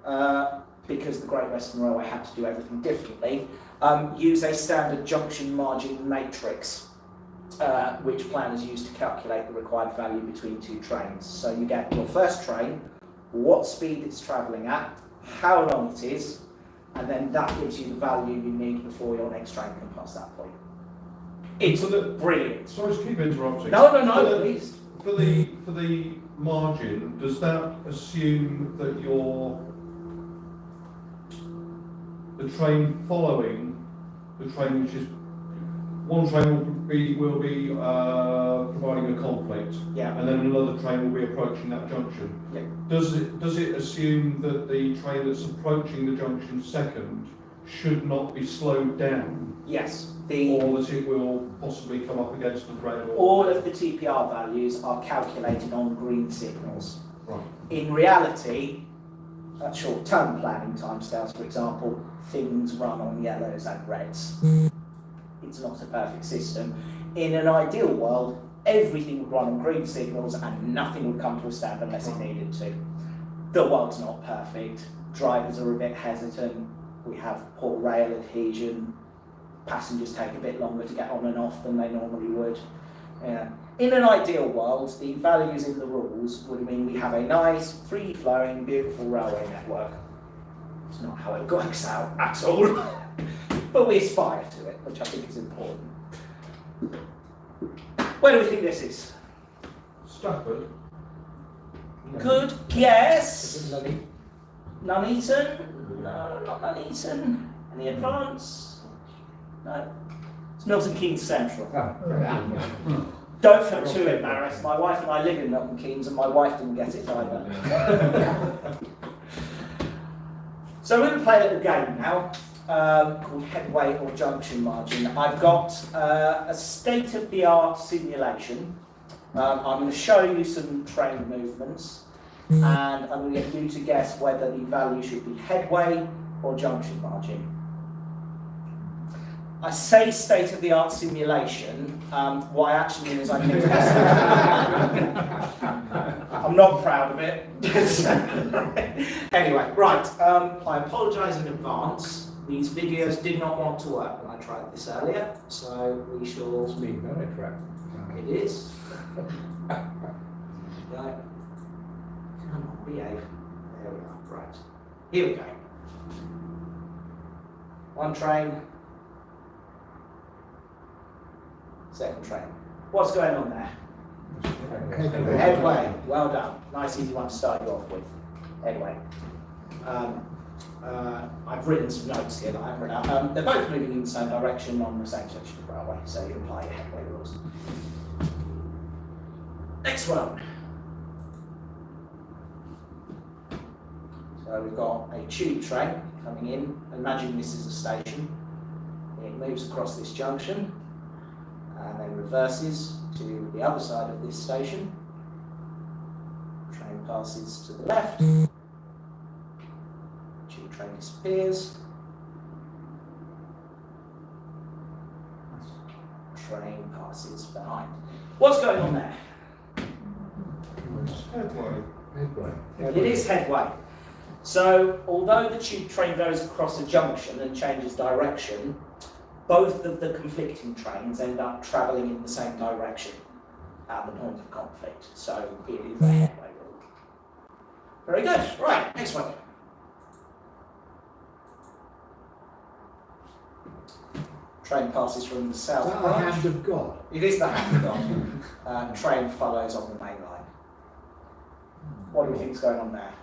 because the Great Western Railway had to do everything differently, use a standard junction margin matrix, which planners use to calculate the required value between two trains. So you get your first train, what speed it's travelling at, how long it is, and then that gives you the value you need before your next train can pass that point. It's brilliant. Sorry to keep interrupting. No, please. For the margin, does that assume that the train following the train, which is one train will be providing a conflict, yeah, and then another train will be approaching that junction? Yeah. Does it assume that the train that's approaching the junction second should not be slowed down? Yes. Or that it will possibly come up against the thread? All of the TPR values are calculated on green signals. Right. In reality, at short-term planning timescales, for example, things run on yellows and reds. It's not a perfect system. In an ideal world, everything would run on green signals and nothing would come to a stand unless it needed to. The world's not perfect. Drivers are a bit hesitant. We have poor rail adhesion. Passengers take a bit longer to get on and off than they normally would. Yeah. In an ideal world, the values in the rules would mean we have a nice, free-flowing, beautiful railway network. It's not how it works out at all, but we aspire to it, which I think is important. Where do we think this is? Stafford? Good guess. Nuneaton? No, not Nuneaton. Any advance? No. It's Milton Keynes Central. Don't feel too embarrassed. My wife and I live in Milton Keynes and my wife didn't get it either. So we're going to play a little game now called headway or junction margin. I've got a state-of-the-art simulation. I'm going to show you some train movements, and I'm going to get you to guess whether the value should be headway or junction margin. I say state-of-the-art simulation. What I actually mean is I'm I'm not proud of it. Anyway, right. I apologise in advance. These videos did not want to work when I tried this earlier, so we shall. It's been very attractive. It is. Right. Come on, behave. There we are. Right. Here we go. One train. Second train. What's going on there? Headway. Well done. Nice easy one to start you off with. Anyway. I've written some notes here that I haven't written out. They're both moving in the same direction on the same section of the railway, so you apply your headway rules. Next one. So we've got a tube train coming in. Imagine this is a station. It moves across this junction and then reverses to the other side of this station. Train passes to the left. Tube train disappears. Train passes behind. What's going on there? Headway. It is headway. So, although the tube train goes across a junction and changes direction, both of the conflicting trains end up travelling in the same direction at the point of conflict. So, it is a headway rule. Very good. Right, next one. Train passes from the south the branch. hand of God? It is the hand of God. Train follows on the main line. What do we think is going on there?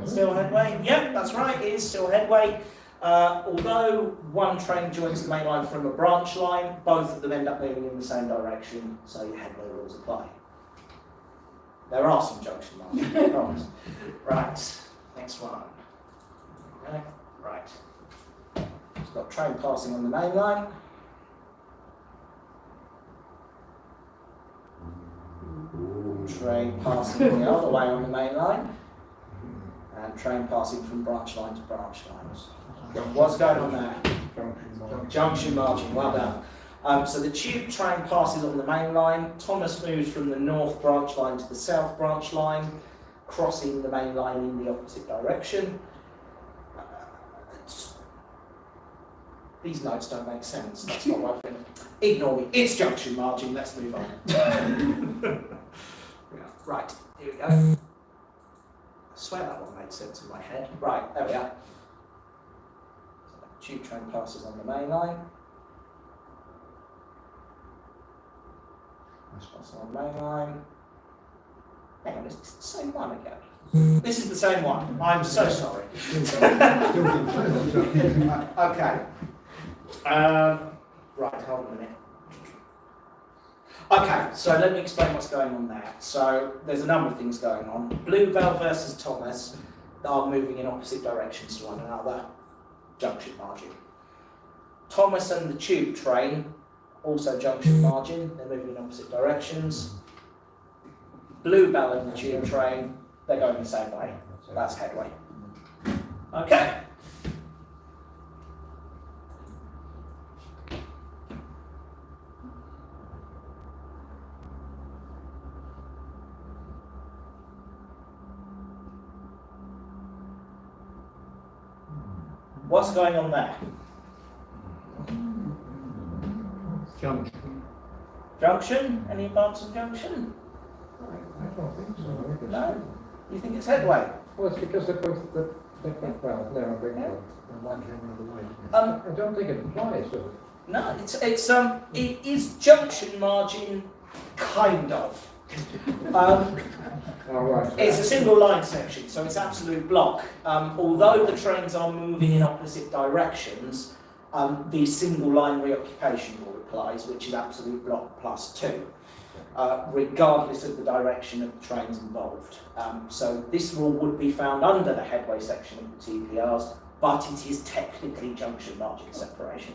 Still headway? Yep, that's right, it is still headway. Although one train joins the main line from a branch line, both of them end up moving in the same direction, so your headway rules apply. There are some junction markings, I promise. Right, next one. Okay, right. We've got train passing on the main line. Train passing the other way on the main line, and train passing from branch line to branch line. What's going on there? Junction margin, well done. So the tube train passes on the main line. Thomas moves from the north branch line to the south branch line, crossing the main line in the opposite direction. These notes don't make sense, that's not what I've written. Ignore me, it's junction margin, let's move on. Right, here we go. I swear that one made sense in my head. Right, there we are. So the tube train passes on the main line. Passes on the main line. Hang on, it's the same one again. This is the same one. I'm so sorry. Okay. Right, hold on a minute. Okay, so let me explain what's going on there. So there's a number of things going on. Bluebell versus Thomas are moving in opposite directions to one another. Junction margin. Thomas and the tube train, also junction margin. They're moving in opposite directions. Bluebell and the tube train, they're going the same way. That's headway. Okay. What's going on there? Junction. Junction? Any advance on junction? I don't think so. No? You think it's headway? Well, it's because they're both, well, they're a big Yeah. one. I Um, don't think it applies, does it? No, it is junction margin, kind of. Oh, right. It's a single line section, so it's absolute block. Although the trains are moving in opposite directions, the single line reoccupation rule applies, which is absolute block plus 2. regardless of the direction of the trains involved. So this rule would be found under the headway section of the TPRs, but it is technically junction margin separation.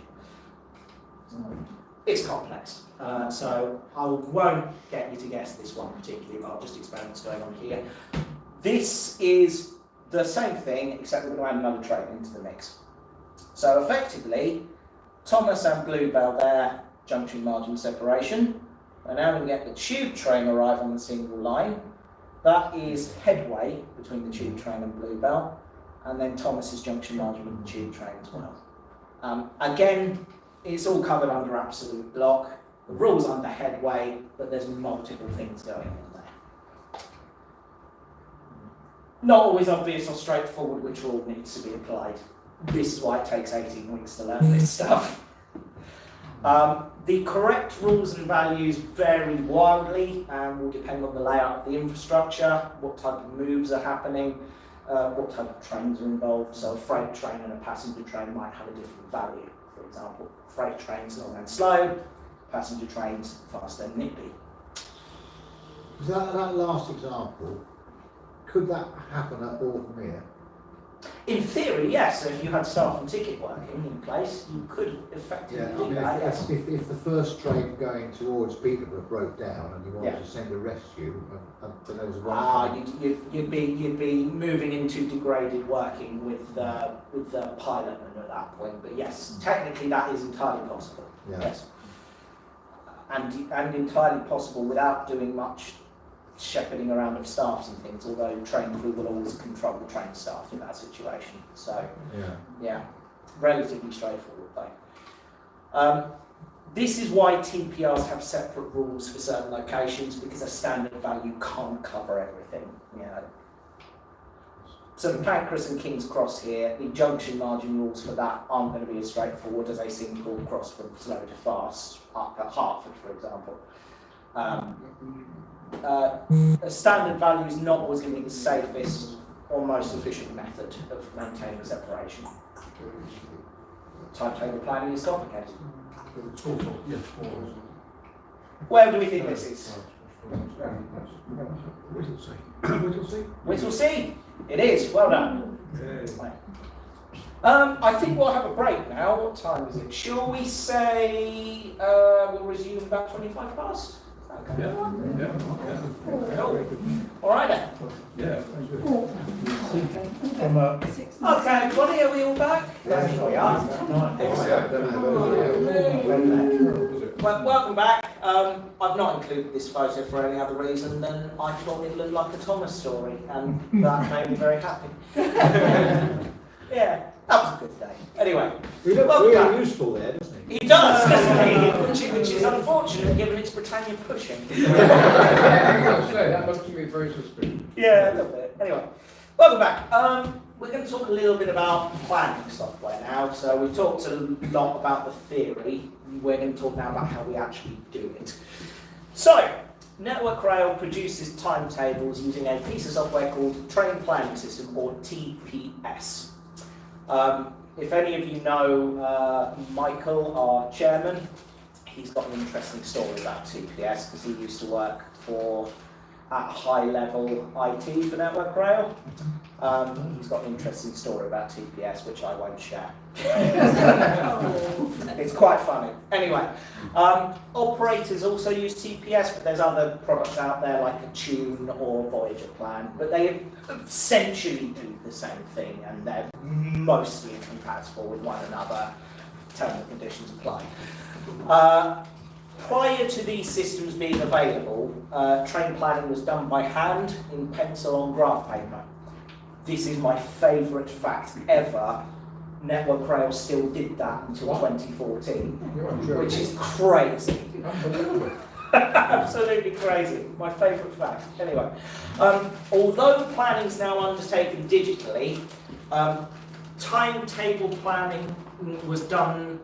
It's complex, so I won't get you to guess this one particularly, but I'll just explain what's going on here. This is the same thing, except we're going to add another train into the mix. So effectively, Thomas and Bluebell there, junction margin separation. And now we get the tube train arrive on the single line. That is headway between the tube train and Bluebell, and then Thomas's junction margin with the tube train as well. Again, it's all covered under absolute block. The rule's under headway, but there's multiple things going on there. Not always obvious or straightforward which rule needs to be applied. This is why it takes 18 weeks to learn this stuff. The correct rules and values vary wildly and will depend on the layout of the infrastructure, what type of moves are happening, what type of trains are involved. So a freight train and a passenger train might have a different value. For example, freight trains long and slow, passenger trains fast and nippy. So that last example, could that happen at Alden-Farrow? In theory, yes. So if you had staff and ticket working in place, you could effectively do that. Yes. If the first train going towards Peterborough broke down and you wanted Yeah. to send a rescue, but there was one train. You'd be moving into degraded working with the pilotman at that point. But yes, technically that is entirely possible. Yeah. Yes, and entirely possible without doing much shepherding around of staffs and things, although train crew will always control the train staff in that situation. So, yeah, relatively straightforward though. This is why TPRs have separate rules for certain locations, because a standard value can't cover everything. You know. So the Pancras and King's Cross here, the junction margin rules for that aren't going to be as straightforward as a single cross from slow to fast up at Hertford, for example. A standard value is not always going to be the safest or most efficient method of maintaining separation. Timetable planning is complicated. Where do we think this is? Whittlesea. It is. Well done. I think we'll have a break now. What time is it? Shall we say we'll resume about 25 past? Okay. Cool. All right then. Okay, everybody, are we all back? Yes, we are. Well, welcome back. I've not included this photo for any other reason than I thought it looked like a Thomas story, and that made me very happy. Yeah, that was a good day. Anyway, He looks really useful there, doesn't he? he does, doesn't he? Which is unfortunate given it's Britannia pushing. That looks to me very suspicious. Yeah, a little bit. Anyway, welcome back. We're going to talk a little bit about planning software now. So we've talked a lot about the theory. We're going to talk now about how we actually do it. So, Network Rail produces timetables using a piece of software called Train Planning System, or TPS. If any of you know Michael, our chairman, he's got an interesting story about TPS because he used to work at high level IT for Network Rail. He's got an interesting story about TPS which I won't share. It's quite funny. Anyway, operators also use TPS, but there's other products out there like a Tune or Voyager Plan, but they essentially do the same thing and they're mostly incompatible with one another. Terms and conditions apply. Prior to these systems being available, train planning was done by hand in pencil on graph paper. This is my favourite fact ever. Network Rail still did that until 2014, which is crazy. Absolutely crazy. My favourite fact. Anyway, although planning is now undertaken digitally, timetable planning was done.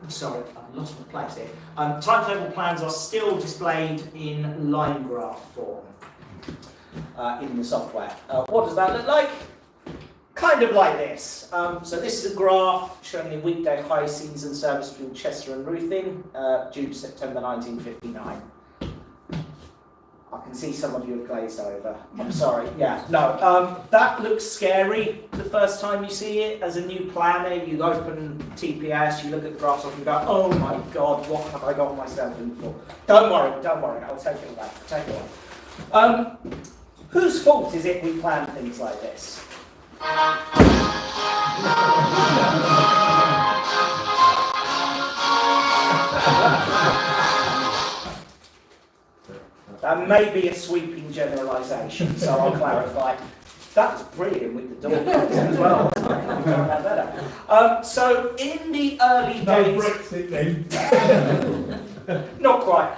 Sorry, I lost my place here. Timetable plans are still displayed in line graph form in the software. What does that look like? Kind of like this. So this is a graph showing the weekday high season service between Chester and Ruthing, due to September 1959. can see some of you have glazed over. I'm sorry. Yeah, no. That looks scary the first time you see it. As a new planner, you open TPS, you look at the graphs and you go, oh my God, what have I got myself in for? Don't worry, I'll take it away. Take it away. Whose fault is it we plan things like this? That may be a sweeping generalisation, so I'll clarify. That was brilliant with the door closing as well. I can't have that better. So in the early days... Brexit then. Not quite.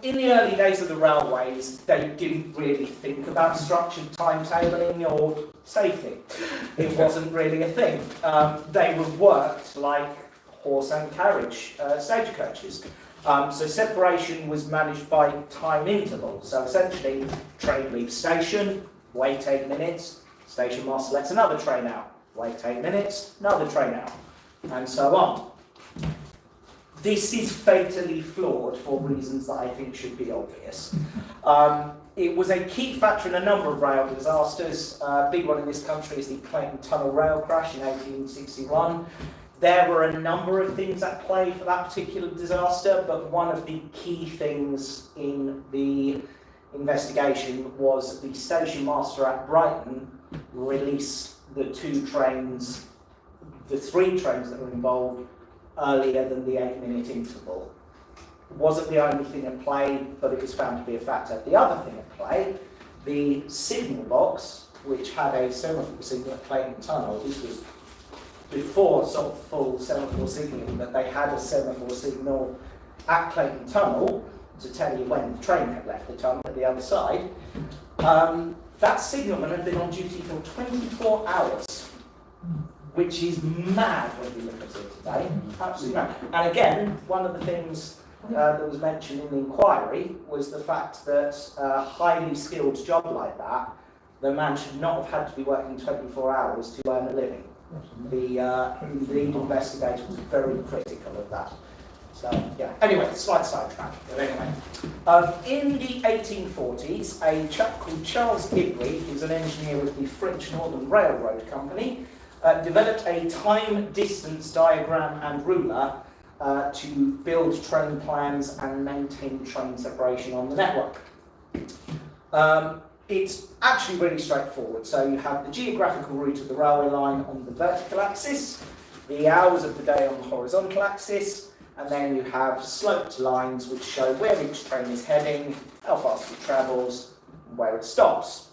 In the early days of the railways, they didn't really think about structured timetabling or safety. It wasn't really a thing. They were worked like horse and carriage stagecoaches. So separation was managed by time interval. So essentially, train leaves station, wait 8 minutes, station master lets another train out, wait 8 minutes, another train out, and so on. This is fatally flawed for reasons that I think should be obvious. It was a key factor in a number of rail disasters. A big one in this country is the Clayton Tunnel rail crash in 1861. There were a number of things at play for that particular disaster, but one of the key things in the investigation was the station master at Brighton released the 3 trains that were involved earlier than the 8-minute interval. It wasn't the only thing at play, but it was found to be a factor. The other thing at play, the signal box, which had a semaphore signal at Clayton Tunnel, this was before sort of full semaphore signalling, that they had a semaphore signal at Clayton Tunnel to tell you when the train had left the tunnel at the other side. That signalman had been on duty for 24 hours, which is mad when you look at it today. Absolutely mad. And again, one of the things that was mentioned in the inquiry was the fact that a highly skilled job like that, the man should not have had to be working 24 hours to earn a living. The lead investigator was very critical of that. So, yeah. Anyway, slight sidetrack. But anyway, in the 1840s, a chap called Charles Gibbery, who's an engineer with the French Northern Railroad Company, developed a time distance diagram and ruler to build train plans and maintain train separation on the network. It's actually really straightforward. So you have the geographical route of the railway line on the vertical axis, the hours of the day on the horizontal axis, and then you have sloped lines which show where each train is heading, how fast it travels, and where it stops.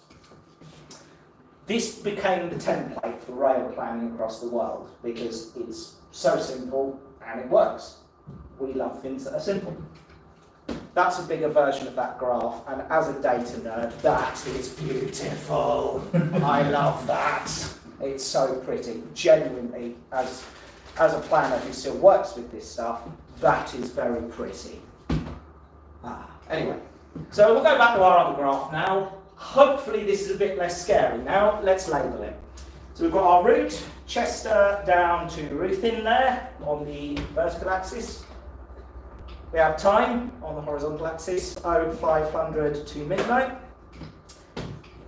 This became the template for rail planning across the world because it's so simple and it works. We love things that are simple. That's a bigger version of that graph, and as a data nerd, that is beautiful. I love that. It's so pretty. Genuinely, as a planner who still works with this stuff, that is very pretty. Anyway, so we'll go back to our other graph now. Hopefully this is a bit less scary now. Let's label it. So we've got our route, Chester down to Ruthin there on the vertical axis. We have time on the horizontal axis, 0500 to midnight.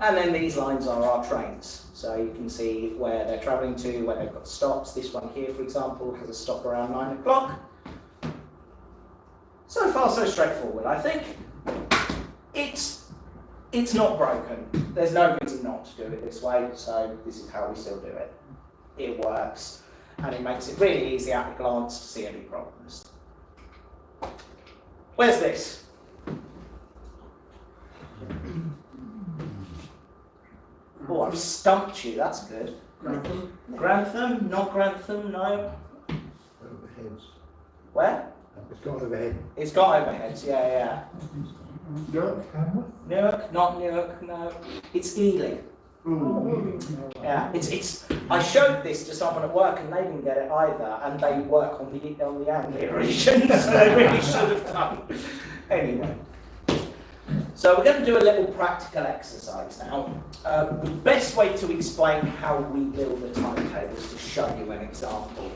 And then these lines are our trains. So you can see where they're travelling to, where they've got stops. This one here, for example, has a stop around 9 o'clock. So far, so straightforward, I think. It's not broken. There's no reason not to do it this way, so this is how we still do it. It works, and it makes it really easy at a glance to see any problems. Where's this? Oh, I've stumped you, that's good. Grantham? Grantham? Not Grantham, no. Overheads. Where? It's got overhead. It's got overheads, yeah. Newark? Newark? Not Newark, no. It's Ealing. Yeah, it's. I showed this to someone at work and they didn't get it either, and they work on the Anglia region, so they really should have done. Anyway, so we're going to do a little practical exercise now. The best way to explain how we build a timetable is to show you an example.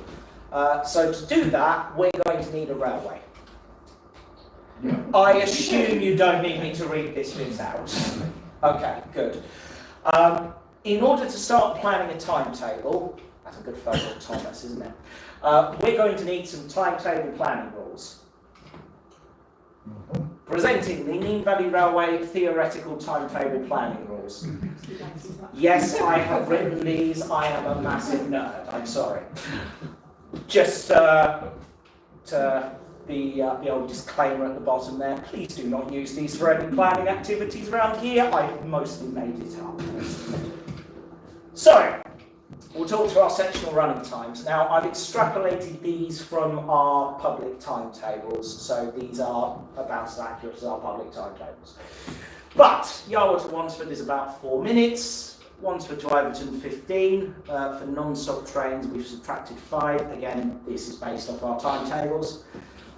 So to do that, we're going to need a railway. I assume you don't need me to read this bit out. Okay, good. In order to start planning a timetable, that's a good photo of Thomas, isn't it? We're going to need some timetable planning rules. Presenting the Mean Valley Railway Theoretical Timetable Planning Rules. Yes, I have written these. I am a massive nerd. I'm sorry. Just to the old disclaimer at the bottom there, please do not use these for any planning activities around here. I have mostly made it up. So, we'll talk through our sectional running times. Now, I've extrapolated these from our public timetables, so these are about as accurate as our public timetables. But Yarwood to Wansford is about 4 minutes, Wansford to Overton 15. For non-stop trains, we've subtracted 5. Again, this is based off our timetables.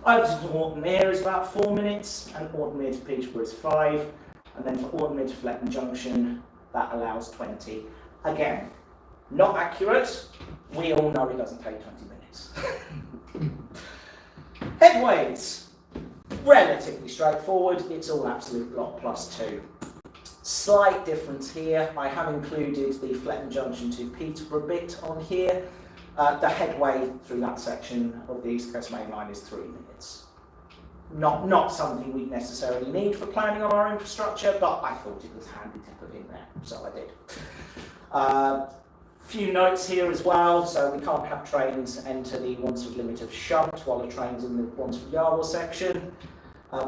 Overton to Alden-Farrow is about 4 minutes, and Alden-Farrow to Peterborough is 5. And then for Alden-Farrow to Fletton Junction, that allows 20. Again, not accurate. We all know it doesn't take 20 minutes. Headways, relatively straightforward. It's all absolute block +2. Slight difference here. I have included the Fletton Junction to Peterborough bit on here. The headway through that section of the East Coast Main Line is 3 minutes. Not something we necessarily need for planning on our infrastructure, but I thought it was handy to put in there, so I did. Few notes here as well. So we can't have trains enter the Wansford limit of shunt while a train's in the Wansford Yarwell section.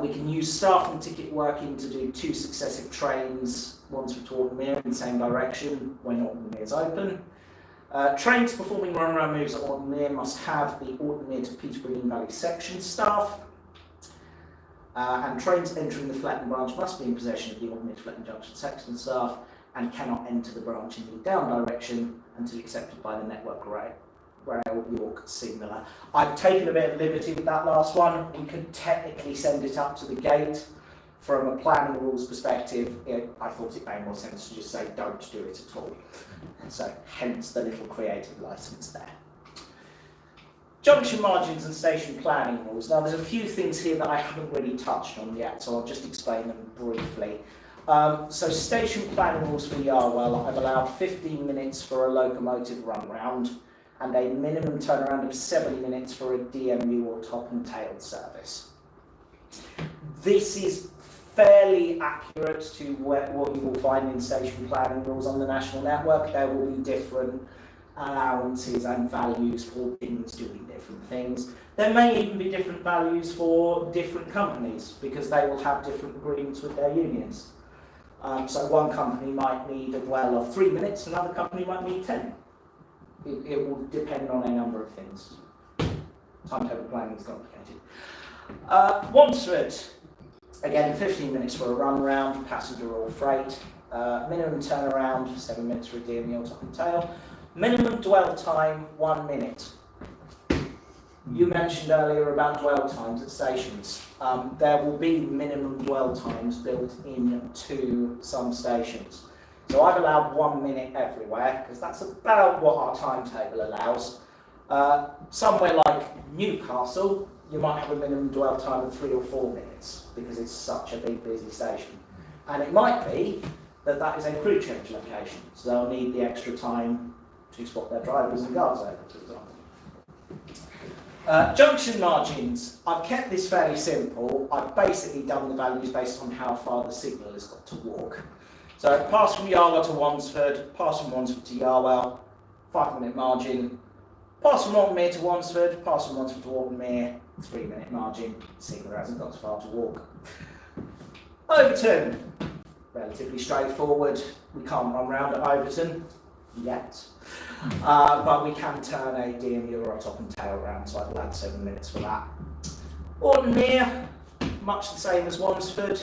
We can use staff and ticket working to do 2 successive trains, Wansford to Alden-Farrow in the same direction when Alden-Farrow is open. Trains performing run-around moves at Alden-Farrow must have the Alden-Farrow to Peterborough Valley section staff. And trains entering the Fletton branch must be in possession of the Alden-Farrow to Fletton Junction section staff and cannot enter the branch in the down direction until accepted by the Network Rail York signaller. I've taken a bit of liberty with that last one. We could technically send it up to the gate. From a planning rules perspective, I thought it made more sense to just say don't do it at all. So hence the little creative license there. Junction margins and station planning rules. Now there's a few things here that I haven't really touched on yet, so I'll just explain them briefly. So station planning rules for Yarwell, I've allowed 15 minutes for a locomotive run round and a minimum turnaround of 7 minutes for a DMU or top and tail service. This is fairly accurate to what you will find in station planning rules on the national network. There will be different allowances and values for things doing different things. There may even be different values for different companies because they will have different agreements with their unions. So one company might need a dwell of 3 minutes, another company might need 10. It will depend on a number of things. Timetable planning is complicated. Wansford, again 15 minutes for a run round, passenger or freight. Minimum turnaround, 7 minutes for a DMU or top and tail. Minimum dwell time, 1 minute. You mentioned earlier about dwell times at stations. There will be minimum dwell times built into some stations. So I've allowed 1 minute everywhere, because that's about what our timetable allows. Somewhere like Newcastle, you might have a minimum dwell time of 3 or 4 minutes, because it's such a big, busy station. And it might be that that is a crew change location, so they'll need the extra time to swap their drivers and guards over, for example. Junction margins. I've kept this fairly simple. I've basically done the values based on how far the signal has got to walk. So pass from Yarwell to Wansford, pass from Wansford to Yarwell, 5 minute margin. Pass from Alden-Farrow to Wansford, pass from Wansford to Alden-Farrow, 3 minute margin. Signal hasn't got as far to walk. Overton. Relatively straightforward. We can't run round at Overton yet. But we can turn a DMU or a top and tail round, so I've allowed 7 minutes for that. Alden-Farrow, much the same as Wansford.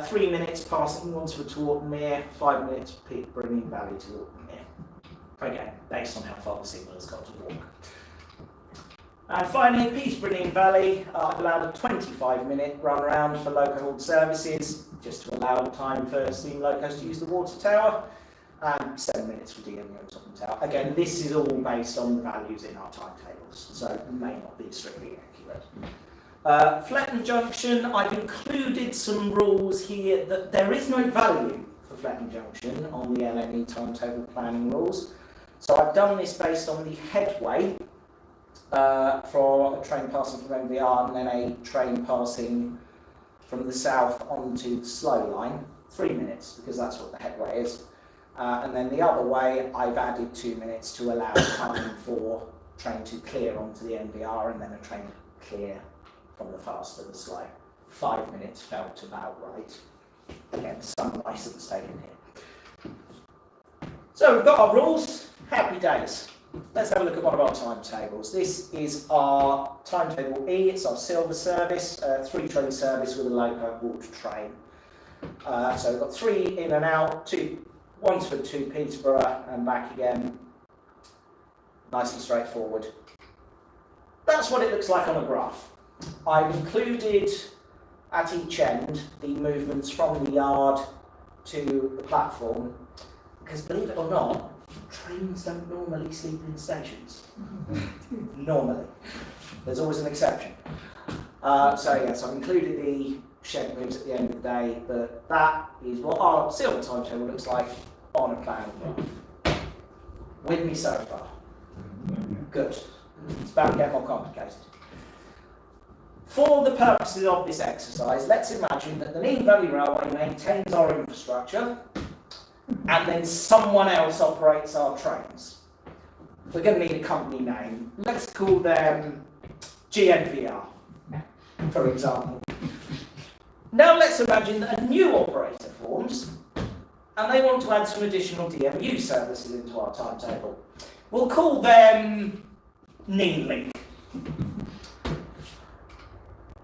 3 minutes passing Wansford to Alden-Farrow, 5 minutes bringing Valley to Alden-Farrow. Again, based on how far the signal has got to walk. And finally, Peterborough Valley, I've allowed a 25-minute run around for loco hauled services, just to allow time for steam locos to use the water tower. And 7 minutes for DMU and top and tail. Again, this is all based on the values in our timetables, so it may not be strictly accurate. Fletton Junction, I've included some rules here that there is no value for Fletton Junction on the LME timetable planning rules. So I've done this based on the headway for a train passing from MVR and then a train passing from the south onto the slow line, 3 minutes, because that's what the headway is. And then the other way, I've added 2 minutes to allow time for train to clear onto the MVR and then a train to clear from the fast to the slow. 5 minutes felt about right. Again, some license taken here. So we've got our rules, happy days. Let's have a look at one of our timetables. This is our timetable E, it's our silver service, 3-train service with a loco water train. So we've got 3 in and out, 2 Wansford to Peterborough and back again. Nice and straightforward. That's what it looks like on a graph. I've included at each end the movements from the yard to the platform, because believe it or not, trains don't normally sleep in stations. Normally. There's always an exception. So yes, I've included the shed moves at the end of the day, but that is what our silver timetable looks like on a plan graph. With me so far? Good. It's about to get more complicated. For the purposes of this exercise, let's imagine that the Nene Valley Railway maintains our infrastructure and then someone else operates our trains. We're going to need a company name. Let's call them GNVR, for example. Now let's imagine that a new operator forms and they want to add some additional DMU services into our timetable. We'll call them Nene-Link.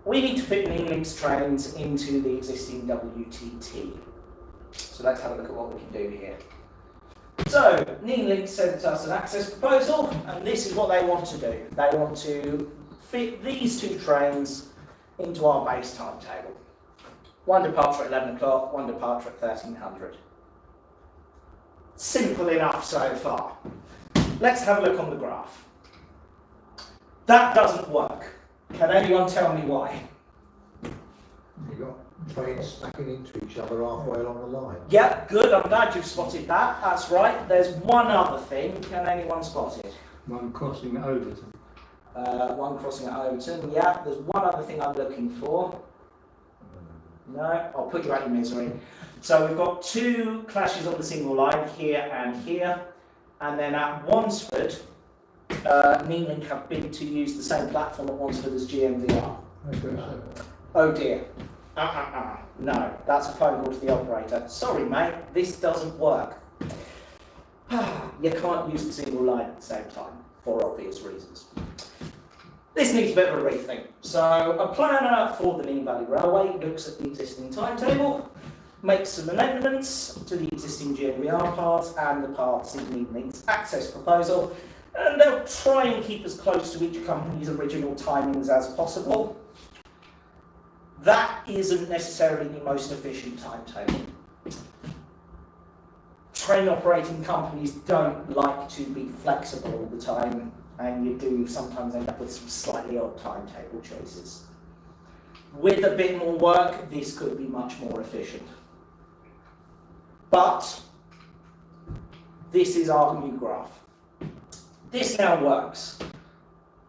We need to fit Nene-Link's trains into the existing WTT. So let's have a look at what we can do here. So, Nene-Link sent us an access proposal, and this is what they want to do. They want to fit these 2 trains into our base timetable. One departure at 11 o'clock, one departure at 1300. Simple enough so far. Let's have a look on the graph. That doesn't work. Can anyone tell me why? You've got trains stacking into each other halfway along the line. Yeah, good. I'm glad you've spotted that. That's right. There's one other thing. Can anyone spot it? One crossing at Overton. One crossing at Overton. Yeah, there's one other thing I'm looking for. No, I'll put you out of your misery. So we've got 2 clashes on the single line, here and here. And then at Wansford, Nene-Link have bid to use the same platform at Wansford as GMVR. Oh dear. No, that's a phone call to the operator. Sorry mate, this doesn't work. You can't use the single line at the same time, for obvious reasons. This needs a bit of a rethink. So a planner for the Nene Valley Railway looks at the existing timetable, makes some amendments to the existing GMVR parts and the parts in Nene-Link's access proposal, and they'll try and keep as close to each company's original timings as possible. That isn't necessarily the most efficient timetable. Train operating companies don't like to be flexible all the time, and you do sometimes end up with some slightly odd timetable choices. With a bit more work, this could be much more efficient. But this is our new graph. This now works.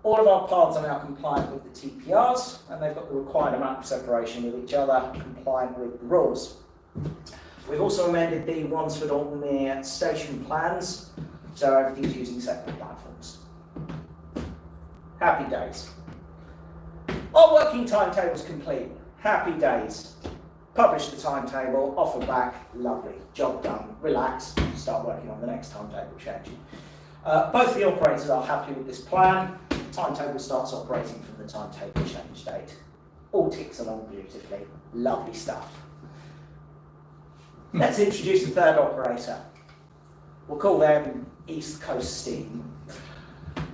All of our paths are now compliant with the TPRs, and they've got the required amount of separation with each other, compliant with the rules. We've also amended the Wansford-Alden-Farrow station plans, so everything's using separate platforms. Happy days. Our working timetable's complete. Happy days. Publish the timetable, offer back, lovely, job done, relax, start working on the next timetable change. Both the operators are happy with this plan. Timetable starts operating from the timetable change date. All ticks along beautifully. Lovely stuff. Let's introduce the third operator. We'll call them East Coast Steam.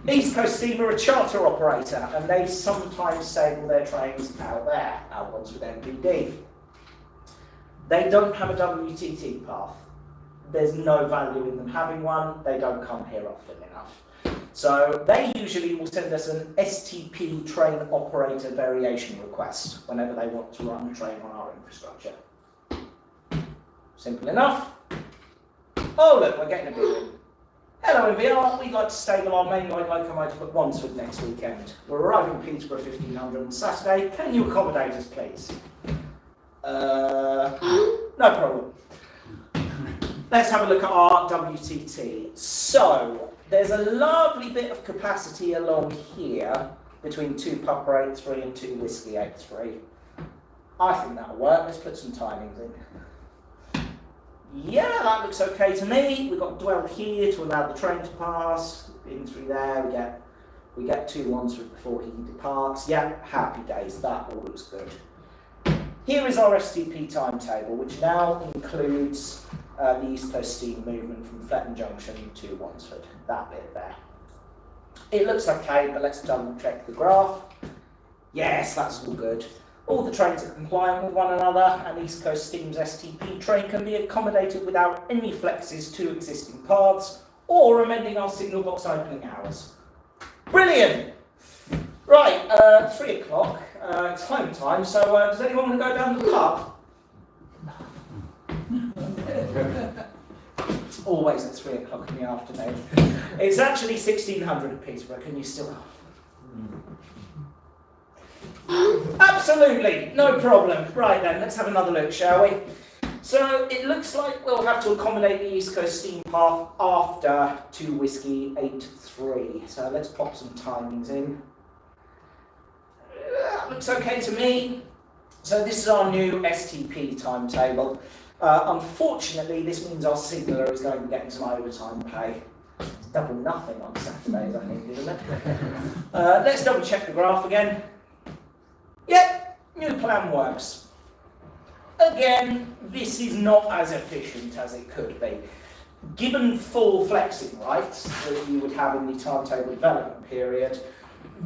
East Coast Steam are a charter operator, and they sometimes stable their trains out there, out ones with MPD. They don't have a WTT path. There's no value in them having one. They don't come here often enough. So they usually will send us an STP train operator variation request whenever they want to run a train on our infrastructure. Simple enough. Oh look, we're getting a bit in. Hello MVR, we'd like to stable our mainline locomotive at Wandsford next weekend. We're arriving in Peterborough 1500 on Saturday. Can you accommodate us please? No problem. Let's have a look at our WTT. So, there's a lovely bit of capacity along here between 2 Papa 83 and 2 Whiskey 83. I think that'll work. Let's put some timings in. Yeah, that looks okay to me. We've got dwell here to allow the train to pass. In through there, we get 2 Wandsford before he departs. Yeah, happy days. That all looks good. Here is our STP timetable, which now includes the East Coast steam movement from Fletton Junction to Wandsford, that bit there. It looks okay, but let's double check the graph. Yes, that's all good. All the trains are compliant with one another, and East Coast Steam's STP train can be accommodated without any flexes to existing paths or amending our signal box opening hours. Brilliant! Right, 3 o'clock, it's home time, so does anyone want to go down to the pub? It's always at 3 o'clock in the afternoon. It's actually 1600 at Peterborough, can you still... Absolutely, no problem. Right then, let's have another look, shall we? So it looks like we'll have to accommodate the East Coast Steam path after 2 Whiskey 83. So let's pop some timings in. Looks okay to me. So this is our new STP timetable. Unfortunately, this means our signaller is going to be getting some overtime pay. It's double nothing on Saturdays, I think, isn't it? Let's double check the graph again. Yep, new plan works. Again, this is not as efficient as it could be. Given full flexing rights that you would have in the timetable development period,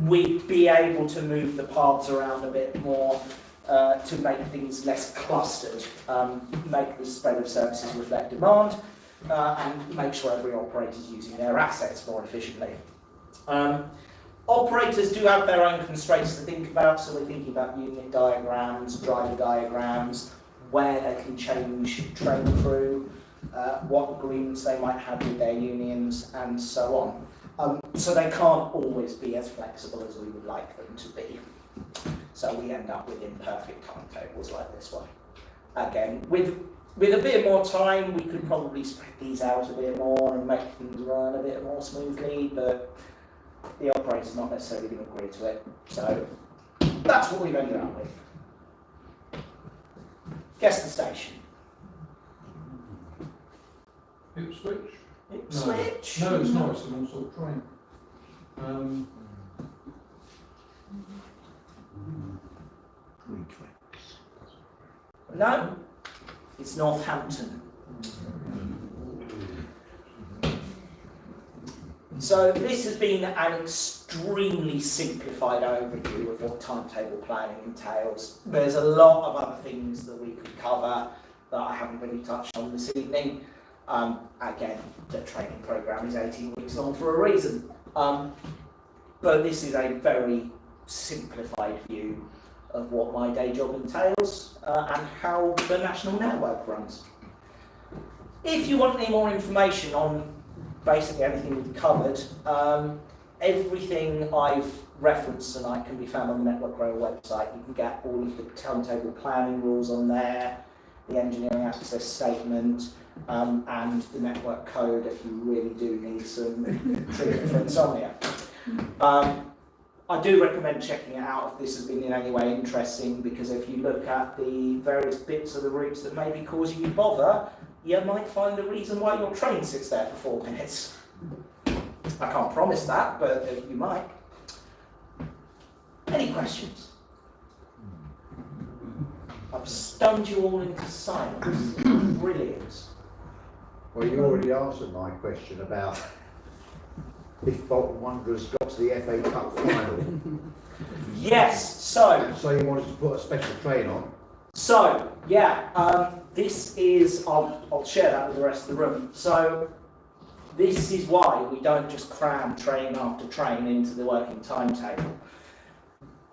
we'd be able to move the paths around a bit more to make things less clustered, make the spread of services reflect demand, and make sure every operator is using their assets more efficiently. Operators do have their own constraints to think about, so we're thinking about unit diagrams, driver diagrams, where they can change train crew, what agreements they might have with their unions, and so on. So they can't always be as flexible as we would like them to be. So we end up with imperfect timetables like this one. Again, with a bit more time, we could probably spread these out a bit more and make things run a bit more smoothly, but the operator's not necessarily going to agree to it. So that's what we've ended up with. Guess the station. Ipswich? Ipswich? No, it's not. It's an all-sort train. No, it's Northampton. So this has been an extremely simplified overview of what timetable planning entails. There's a lot of other things that we could cover that I haven't really touched on this evening. Again, the training programme is 18 weeks long for a reason. But this is a very simplified view of what my day job entails and how the national network runs. If you want any more information on basically everything we've covered, everything I've referenced tonight can be found on the Network Rail website. You can get all of the timetable planning rules on there, the engineering access statement, and the network code if you really do need some treatment for insomnia. I do recommend checking it out if this has been in any way interesting, because if you look at the various bits of the routes that may be causing you bother, you might find the reason why your train sits there for 4 minutes. I can't promise that, but you might. Any questions? I've stunned you all into silence. Brilliant. Well, you already answered my question about if Bolton Wanderers got to the FA Cup final. Yes, so So you wanted to put a special train on? So, yeah, this is, I'll share that with the rest of the room. So, this is why we don't just cram train after train into the working timetable.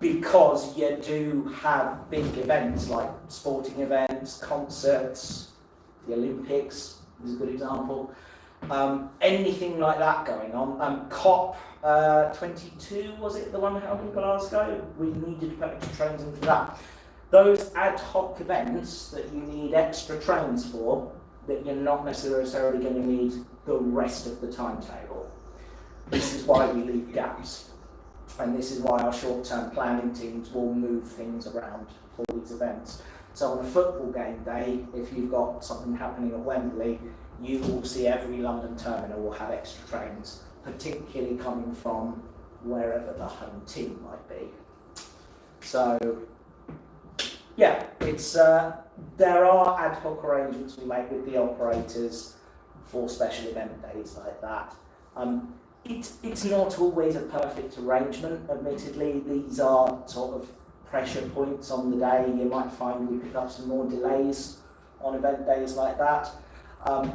Because you do have big events like sporting events, concerts, the Olympics is a good example. Anything like that going on. COP 22, was it the one held in Glasgow? We needed to put extra trains in for that. Those ad hoc events that you need extra trains for, that you're not necessarily going to need the rest of the timetable. This is why we leave gaps. And this is why our short-term planning teams will move things around for these events. So on a football game day, if you've got something happening at Wembley, you will see every London terminal will have extra trains, particularly coming from wherever the home team might be. So, yeah, it's there are ad hoc arrangements we make with the operators for special event days like that. It's not always a perfect arrangement, admittedly. These are sort of pressure points on the day. You might find we pick up some more delays on event days like that.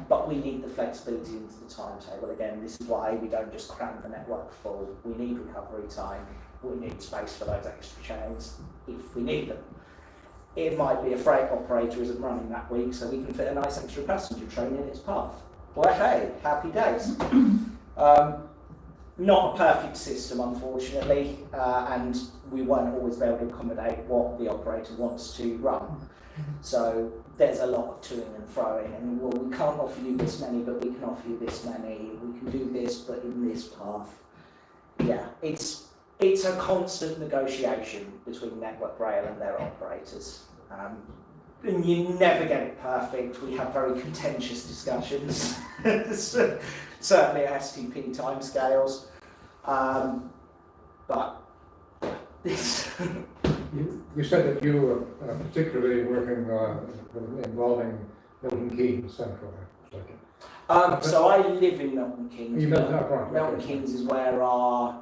But we need the flexibility into the timetable. Again, this is why we don't just cram the network full. We need recovery time. We need space for those extra chains if we need them. It might be a freight operator isn't running that week, so we can fit a nice extra passenger train in its path. Well, hey, happy days. Not a perfect system, unfortunately, and we won't always be able to accommodate what the operator wants to run. So there's a lot of toing and froing, and well, we can't offer you this many, but we can offer you this many. We can do this, but in this path. Yeah, it's a constant negotiation between Network Rail and their operators. And you never get it perfect. We have very contentious discussions, certainly at STP timescales. But this. You said that you were particularly working involving Milton Keynes Central. So I live in Milton Keynes. You live there, right? Milton Keynes is where our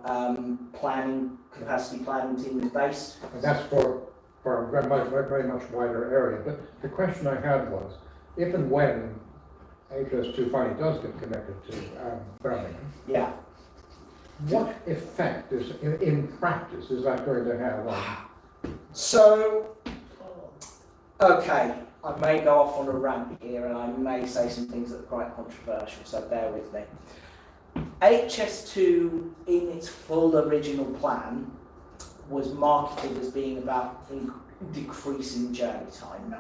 capacity planning team is based. And that's for a very much wider area. But the question I had was, if and when HS2 finally does get connected to Birmingham, yeah, what effect in practice is that going to have on? So, okay, I may go off on a rant here and I may say some things that are quite controversial, so bear with me. HS2 in its full original plan was marketed as being about decreasing journey time.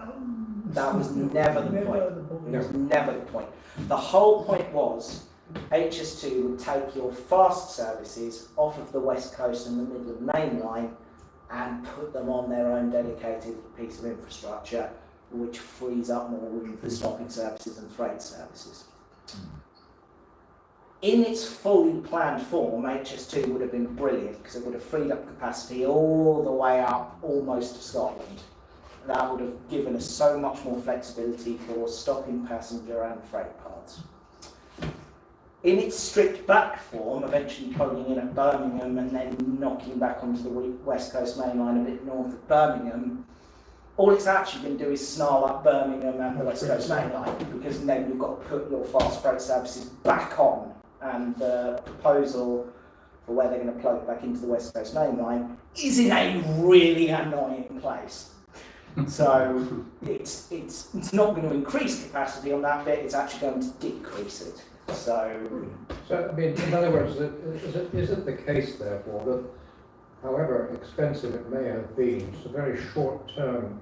That was never the point. It was never the point. The whole point was HS2 would take your fast services off of the West Coast and the Midland Main Line and put them on their own dedicated piece of infrastructure, which frees up more room for stopping services and freight services. In its fully planned form, HS2 would have been brilliant because it would have freed up capacity all the way up almost to Scotland. That would have given us so much more flexibility for stopping passenger and freight paths. In its stripped back form, eventually plugging in at Birmingham and then knocking back onto the West Coast Main Line a bit north of Birmingham, all it's actually going to do is snarl up Birmingham and the West Coast Main Line, because then you've got to put your fast freight services back on, and the proposal for where they're going to plug it back into the West Coast Main Line is in a really annoying place. So it's not going to increase capacity on that bit, it's actually going to decrease it. So I mean, in other words, is it the case, therefore, that however expensive it may have been, it's a very short-term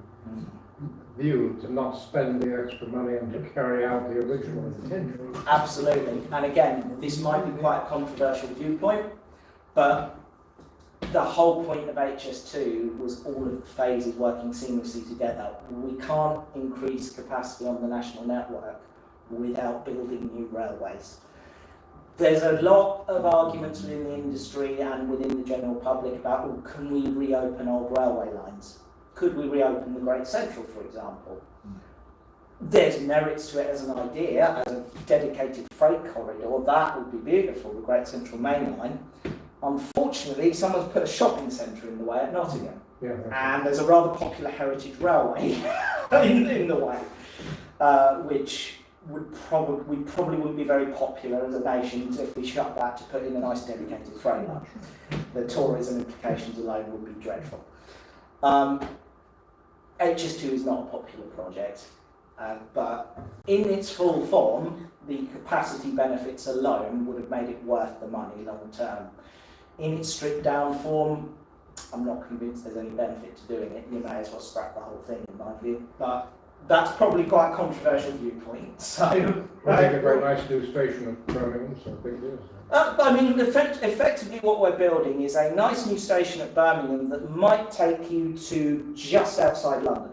view to not spend the extra money and to carry out the original intention? Absolutely. And again, this might be quite a controversial viewpoint, but the whole point of HS2 was all of the phases working seamlessly together. We can't increase capacity on the national network without building new railways. There's a lot of arguments within the industry and within the general public about, well, can we reopen old railway lines? Could we reopen the Great Central, for example? There's merits to it as an idea, as a dedicated freight corridor. That would be beautiful, the Great Central Main Line. Unfortunately, someone's put a shopping centre in the way at Nottingham. Yeah, And there's a rather popular heritage railway in the way, which we probably wouldn't be very popular as a nation if we shut that to put in a nice dedicated framework. The tourism implications alone would be dreadful. HS2 is not a popular project, but in its full form, the capacity benefits alone would have made it worth the money long term. In its stripped down form, I'm not convinced there's any benefit to doing it. You may as well scrap the whole thing, in my view. But that's probably quite a controversial viewpoint. So, I think a very nice new station of Birmingham, so big deal. I mean, effectively what we're building is a nice new station at Birmingham that might take you to just outside London.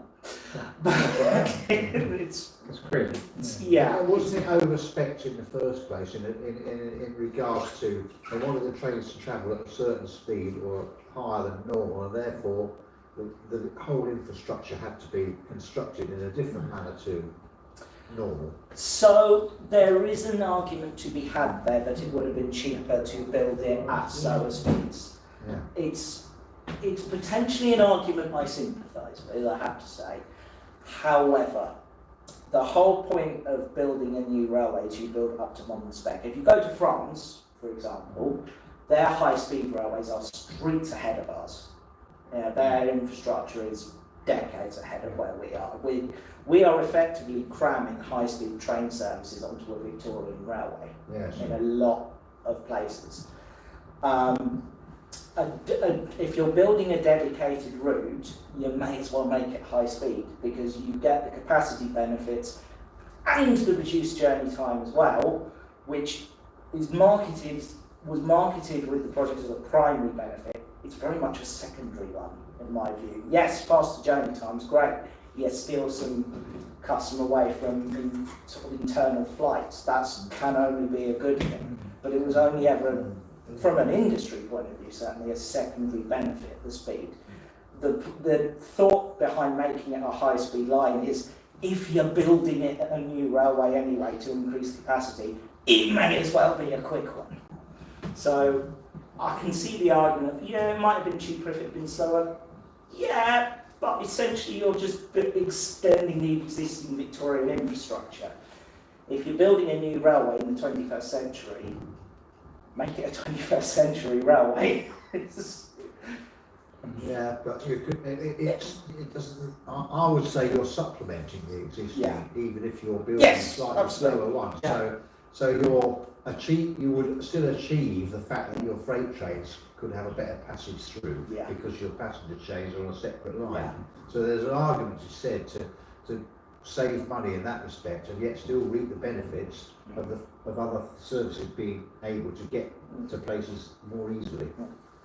it's crazy. Yeah. Wasn't it overspec'd in the first place in regards to they wanted the trains to travel at a certain speed or higher than normal, and therefore the whole infrastructure had to be constructed in a different manner to normal? So there is an argument to be had there that it would have been cheaper to build it at slower speeds. Yeah. It's potentially an argument I sympathise with, I have to say. However, the whole point of building a new railway is you build up to modern spec. If you go to France, for example, their high-speed railways are streets ahead of ours. Their infrastructure is decades ahead of where we are. We are effectively cramming high-speed train services onto a Victorian railway. Yes. In a lot of places. If you're building a dedicated route, you may as well make it high speed because you get the capacity benefits and the reduced journey time as well, which was marketed with the project as a primary benefit. It's very much a secondary one, in my view. Yes, faster journey time is great. Yes, steal some customer away from sort of internal flights. That can only be a good thing. But it was only ever, from an industry point of view, certainly a secondary benefit, the speed. The thought behind making it a high-speed line is if you're building it a new railway anyway to increase capacity, it may as well be a quick one. So I can see the argument of, yeah, it might have been cheaper if it had been slower. Yeah, but essentially you're just extending the existing Victorian infrastructure. If you're building a new railway in the 21st century, make it a 21st century railway. Yeah, but you could, it doesn't. I would say you're supplementing the existing, even if you're building slightly slower ones. Yeah. So you would still achieve the fact that your freight trains could have a better passage through because your passenger trains are on a separate line. Yeah. So there's an argument to said to save money in that respect, and yet still reap the benefits of other services being able to get to places more easily.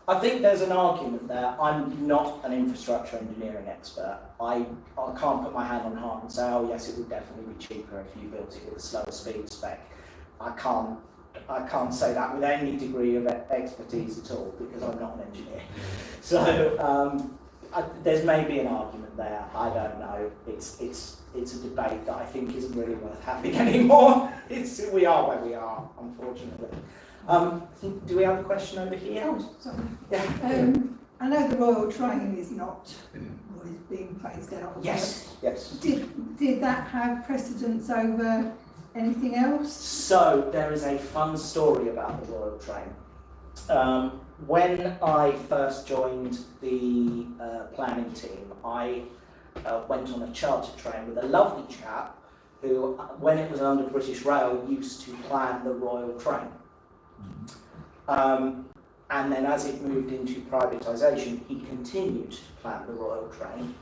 I think there's an argument there. I'm not an infrastructure engineering expert. I can't put my hand on heart and say, oh yes, it would definitely be cheaper if you built it with a slower speed spec. I can't say that with any degree of expertise at all because I'm not an engineer. So there's maybe an argument there. I don't know. It's a debate that I think isn't really worth having anymore. We are where we are, unfortunately. Do we have a question over here? Oh, sorry. Yeah. I know the Royal Train is not or is being phased out. Yes. Did that have precedence over anything else? So there is a fun story about the Royal Train. When I first joined the planning team, I went on a charter train with a lovely chap who, when it was under British Rail, used to plan the Royal Train. And then as it moved into privatisation, he continued to plan the Royal Train.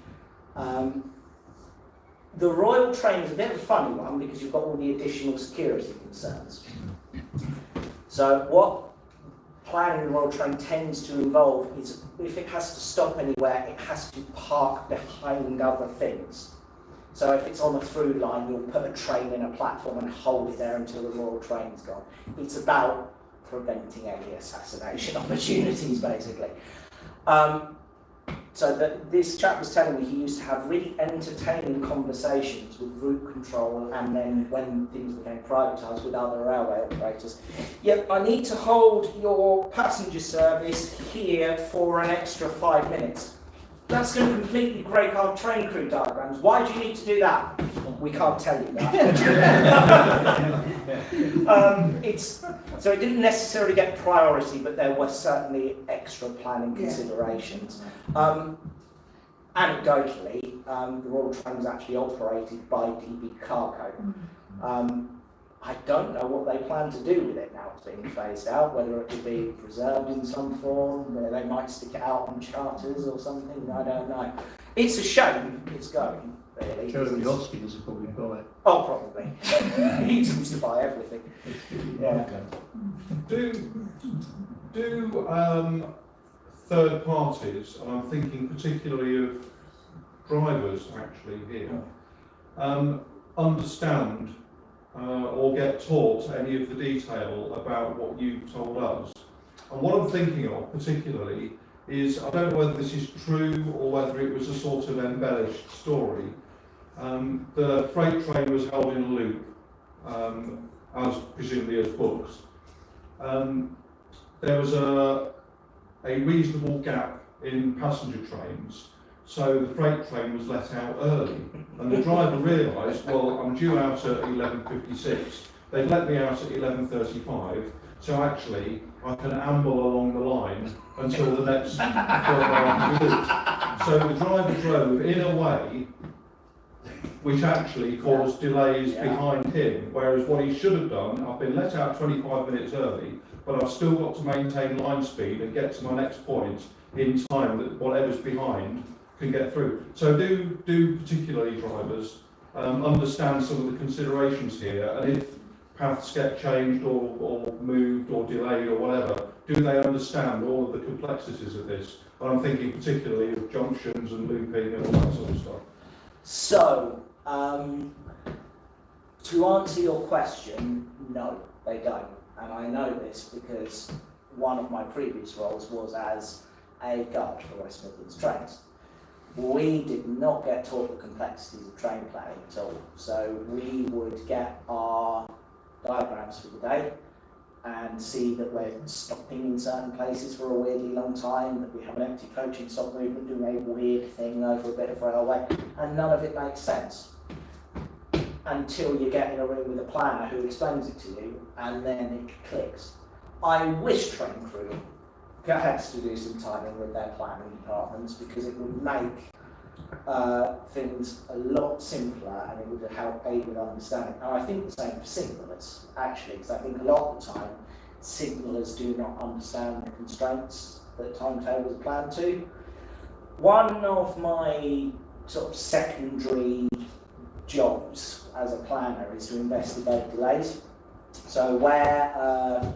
The Royal Train is a bit of a funny one because you've got all the additional security concerns. So what planning the Royal Train tends to involve is if it has to stop anywhere, it has to park behind other things. So if it's on a through line, you'll put a train in a platform and hold it there until the Royal Train's gone. It's about preventing any assassination opportunities, basically. So this chap was telling me he used to have really entertaining conversations with route control and then when things became privatised with other railway operators. Yep, I need to hold your passenger service here for an extra 5 minutes. That's going to completely break our train crew diagrams. Why do you need to do that? We can't tell you that. So it didn't necessarily get priority, but there were certainly extra planning considerations. Anecdotally, the Royal Train was actually operated by DB Cargo. I don't know what they plan to do with it now it's being phased out, whether it will be preserved in some form, whether they might stick it out on charters or something, I don't know. It's a shame it's going, really. Jeremy Hoskins will probably buy it. Oh, probably. He seems to buy everything. Yeah. Do third parties, and I'm thinking particularly of drivers actually here, understand or get taught any of the detail about what you've told us? And what I'm thinking of particularly is, I don't know whether this is true or whether it was a sort of embellished story. The freight train was held in a loop, as presumably as books. There was a reasonable gap in passenger trains, so the freight train was let out early. And the driver realised, well, I'm due out at 11:56. They've let me out at 11:35, so actually I can amble along the line until the next 4 hours route. So the driver drove in a way which actually caused delays behind him, whereas what he should have done, I've been let out 25 minutes early, but I've still got to maintain line speed and get to my next point in time that whatever's behind can get through. So do particularly drivers understand some of the considerations here, and if paths get changed or moved or delayed or whatever, do they understand all of the complexities of this? And I'm thinking particularly of junctions and looping and all that sort of stuff. So, to answer your question, no, they don't. And I know this because one of my previous roles was as a guard for West Midlands trains. We did not get taught the complexities of train planning at all. So we would get our diagrams for the day and see that we're stopping in certain places for a weirdly long time, that we have an empty coaching stop movement doing a weird thing over a bit of railway, and none of it makes sense until you get in a room with a planner who explains it to you, and then it clicks. I wish train crew had to do some timing with their planning departments, because it would make things a lot simpler and it would help aid with understanding. And I think the same for signallers, actually, because I think a lot of the time signallers do not understand the constraints that timetables are planned to. One of my sort of secondary jobs as a planner is to investigate delays. So where a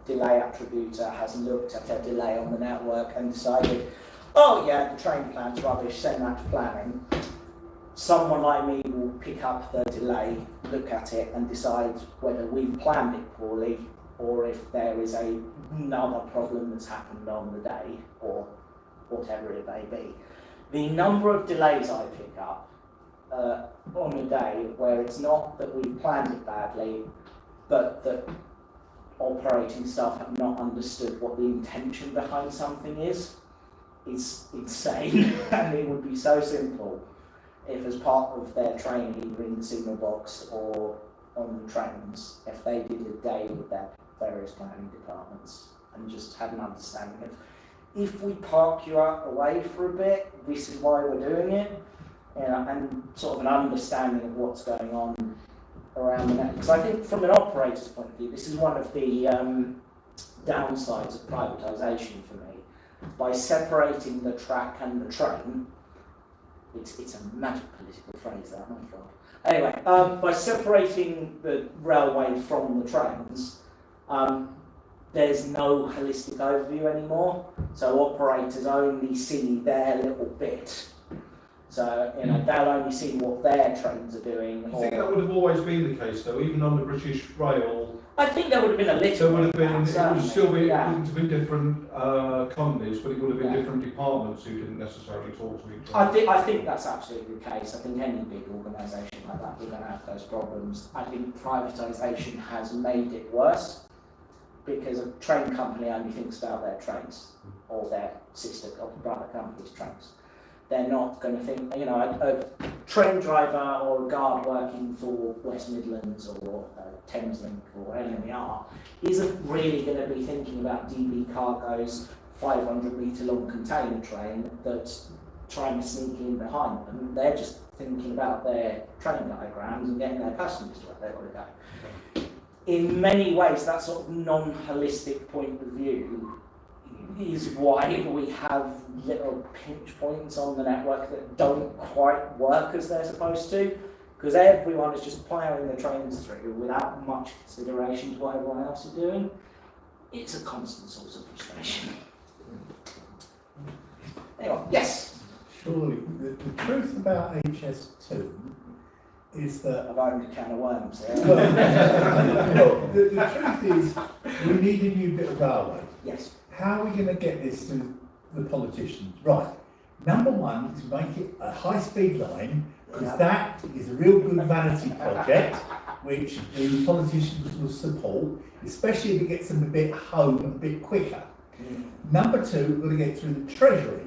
delay attributor has looked at a delay on the network and decided, oh yeah, the train plan's rubbish, send that to planning, someone like me will pick up the delay, look at it and decide whether we've planned it poorly or if there is another problem that's happened on the day or whatever it may be. The number of delays I pick up on a day where it's not that we've planned it badly, but that operating staff have not understood what the intention behind something is insane. And it would be so simple if, as part of their training, either in the signal box or on the trains, if they did a day with their various planning departments and just had an understanding of, if we park you out away for a bit, this is why we're doing it, and sort of an understanding of what's going on around the network. Because I think from an operator's point of view, this is one of the downsides of privatisation for me. By separating the track and the train, it's a magic political phrase that, oh my god. Anyway, by separating the railway from the trains, there's no holistic overview anymore. So operators only see their little bit. So, they'll only see what their trains are doing. I think that would have always been the case, though, even on the British Rail. I think there would have been a little. There would have been. It would still be. Yeah. It would have been different companies, but it would have been different departments who didn't necessarily talk to each other. I think that's absolutely the case. I think any big organisation like that, we're going to have those problems. I think privatisation has made it worse because a train company only thinks about their trains or their sister or brother company's trains. They're not going to think, train driver or a guard working for West Midlands or Thameslink or LMER isn't really going to be thinking about DB Cargo's 500-metre long container train that's trying to sneak in behind them. They're just thinking about their train diagrams and getting their passengers to where they want to go. In many ways, that sort of non-holistic point of view is why we have little pinch points on the network that don't quite work as they're supposed to, because everyone is just ploughing the trains through without much consideration to what everyone else is doing. It's a constant source of frustration. Anyway, yes? Surely, the truth about HS2 is that... I've opened a can of worms here. Well, the truth is, we need a new bit of railway. Yes. How are we going to get this to the politicians? Right. Number one is make it a high-speed line, because that is a real good vanity project, which the politicians will support, especially if it gets them a bit home a bit quicker. Number two, we've got to get through the Treasury.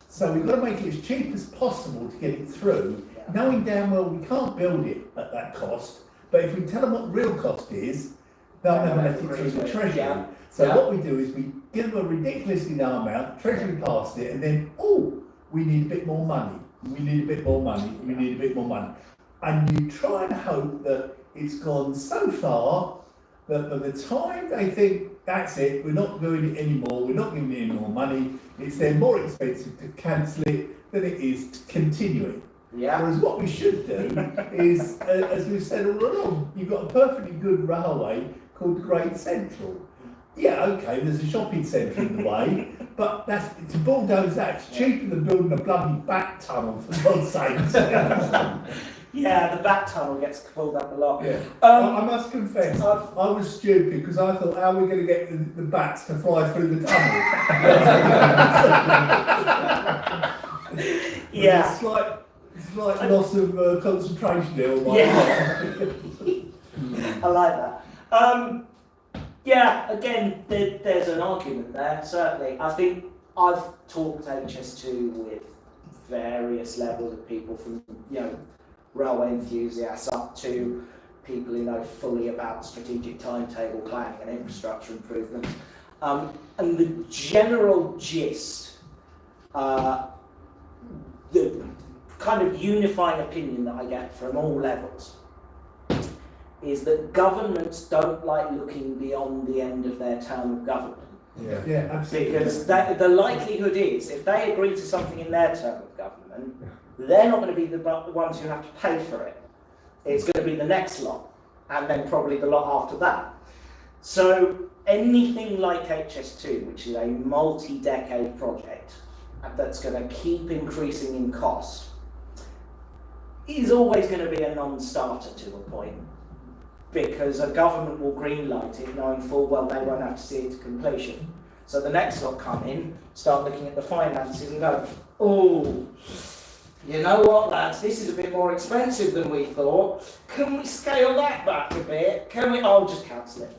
So we've got to make it as cheap as possible to get it through, knowing damn well we can't build it at that cost, but if we tell them what the real cost is, they'll never let it through the Treasury. So what we do is we give them a ridiculously low amount, Treasury passed it, and then, oh, we need a bit more money, we need a bit more money, we need a bit more money. And you try and hope that it's gone so far that by the time they think, that's it, we're not doing it anymore, we're not giving it any more money, it's then more expensive to cancel it than it is to continue it. Yeah. Whereas what we should do is, as we've said all along, you've got a perfectly good railway called the Great Central. Yeah, okay, there's a shopping centre in the way, but it's a bulldoze that. It's cheaper than building a bloody back tunnel, for God's sakes. Yeah, the back tunnel gets pulled up a lot. Yeah. I must confess, I was stupid because I thought, how are we going to get the bats to fly through the tunnel? Yeah. Slight loss of concentration there. Yeah. I like that. Yeah, again, there's an argument there, certainly. I think I've talked HS2 with various levels of people from, railway enthusiasts up to people who know fully about strategic timetable planning and infrastructure improvements. And the general gist, the kind of unifying opinion that I get from all levels is that governments don't like looking beyond the end of their term of government. Yeah, absolutely. Because the likelihood is, if they agree to something in their term of government, they're not going to be the ones who have to pay for it. It's going to be the next lot, and then probably the lot after that. So anything like HS2, which is a multi-decade project that's going to keep increasing in cost, is always going to be a non-starter to a point, because a government will greenlight it knowing full well they won't have to see it to completion. So the next lot come in, start looking at the finances and go, oh, you know what, lads, this is a bit more expensive than we thought. Can we scale that back a bit? I'll just cancel it.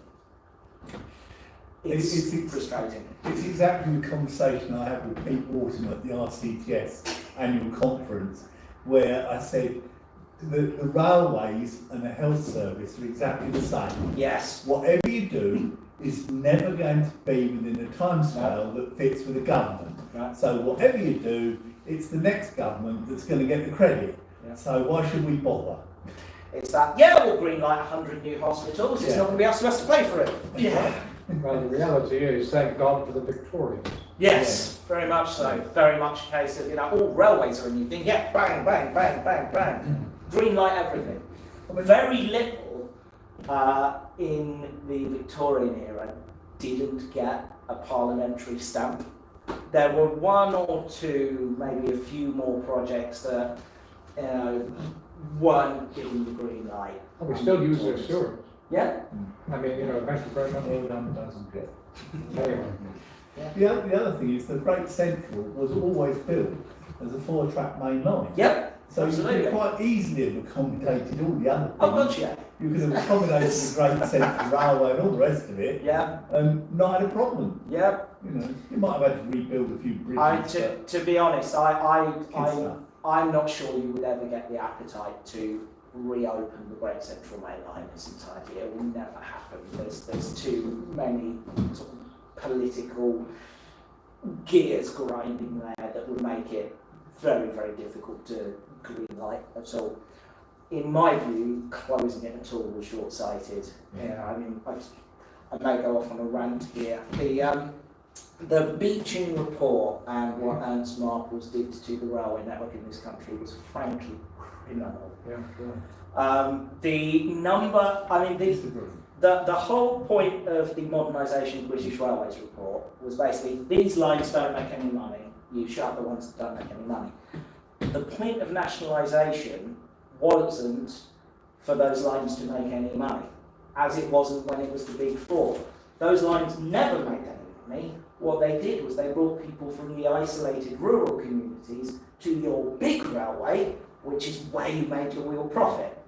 It's frustrating. It's exactly the conversation I had with Pete Wharton at the RCTS annual conference, where I said the railways and the health service are exactly the same. Yes. Whatever you do is never going to be within a timescale that fits with the government. Right. So whatever you do, it's the next government that's going to get the credit. Yeah. So why should we bother? It's that, we'll greenlight 100 new hospitals, it's not going to be us to pay for it. Yeah. Well, the reality is, thank God for the Victorians. Yes, very much so. Very much a case of, all railways are a new thing. Yeah, bang, bang, bang, bang, bang. Greenlight everything. Very little in the Victorian era didn't get a parliamentary stamp. There were one or two, maybe a few more projects that weren't given the green light. Oh, we still use the assurance. Yeah. I mean, National Government doesn't get. anyway. The other thing is the Great Central was always built as a 4-track main line. Yep. So absolutely. you could quite easily have accommodated all the other things. Oh, gotcha. You could have accommodated the Great Central Railway and all the rest of it. Yeah. And not had a problem. Yeah. You might have had to rebuild a few bridges. To be honest, I I'm not sure you would ever get the appetite to reopen the Great Central Main Line in its entirety. It will never happen. There's too many sort of political gears grinding there that would make it very, very difficult to greenlight at all. In my view, closing it at all was short-sighted. Yeah, I mean, I may go off on a rant here. The Beeching report and what Ernst Marples did to the railway network in this country was frankly criminal. Yeah, sure. The whole point of the modernisation of British Railways report was basically these lines don't make any money, you shut the ones that don't make any money. The point of nationalisation wasn't for those lines to make any money, as it wasn't when it was the Big Four. Those lines never made any money. What they did was they brought people from the isolated rural communities to your big railway, which is where you made your real profit.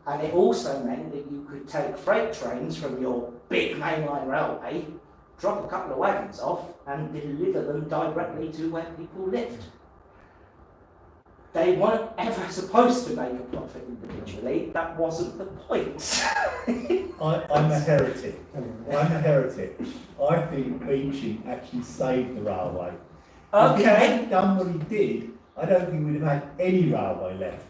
And it also meant that you could take freight trains from your big mainline railway, drop a couple of wagons off, and deliver them directly to where people lived. They weren't ever supposed to make a profit individually. That wasn't the point. I'm a heretic. I think Beeching actually saved the railway. If he hadn't done what he did, I don't think we'd have had any railway left.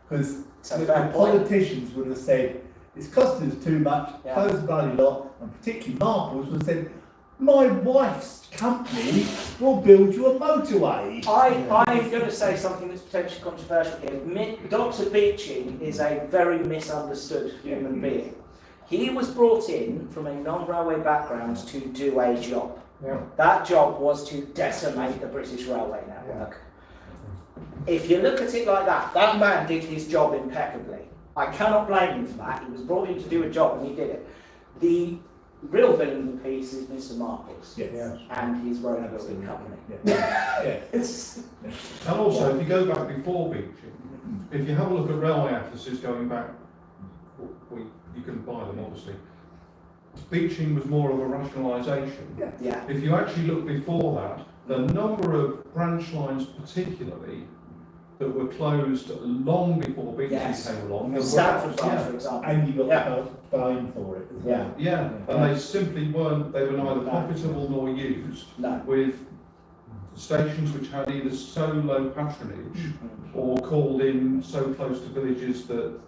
Because the politicians would have said, it's costing us too much, close the bloody lot, and particularly Marples would have said, my wife's company will build you a motorway. I'm going to say something that's potentially controversial here. Dr. Beeching is a very misunderstood human being. He was brought in from a non-railway background to do a job. Yeah. That job was to decimate the British railway network. If you look at it like that, that man did his job impeccably. I cannot blame him for that. He was brought in to do a job and he did it. The real villain of the piece is Mr. Marples and his road building company. And also, if you go back before Beeching, if you have a look at railway atlases going back, you can buy them obviously. Beeching was more of a rationalisation. If you actually look before that, the number of branch lines particularly that were closed long before Beeching came along. Stanford branch, for example. And you got buying for it as well. And they simply weren't, they were neither profitable nor used, with stations which had either so low patronage or called in so close to villages that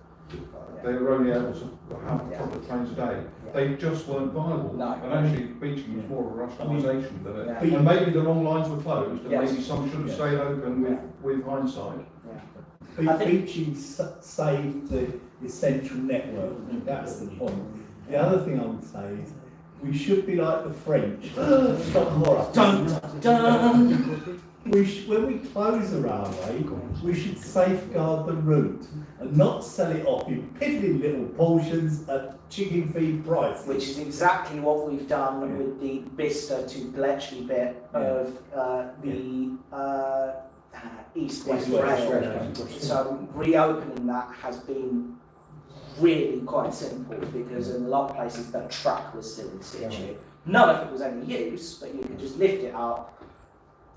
they were only able to have a couple of trains a day. They just weren't viable. And actually Beeching was more of a rationalisation than it. And maybe the wrong lines were closed, and maybe some should have stayed open with hindsight. Beeching saved the essential network. That's the point. The other thing I would say is we should be like the French. Stop horror. When we close a railway, we should safeguard the route and not sell it off in piddling little portions at chicken feed price. Which is exactly what we've done with the Bicester to Bletchley bit of the East-West Rail. So reopening that has been really quite simple because in a lot of places the track was still in situ. None of it was any use, but you could just lift it up,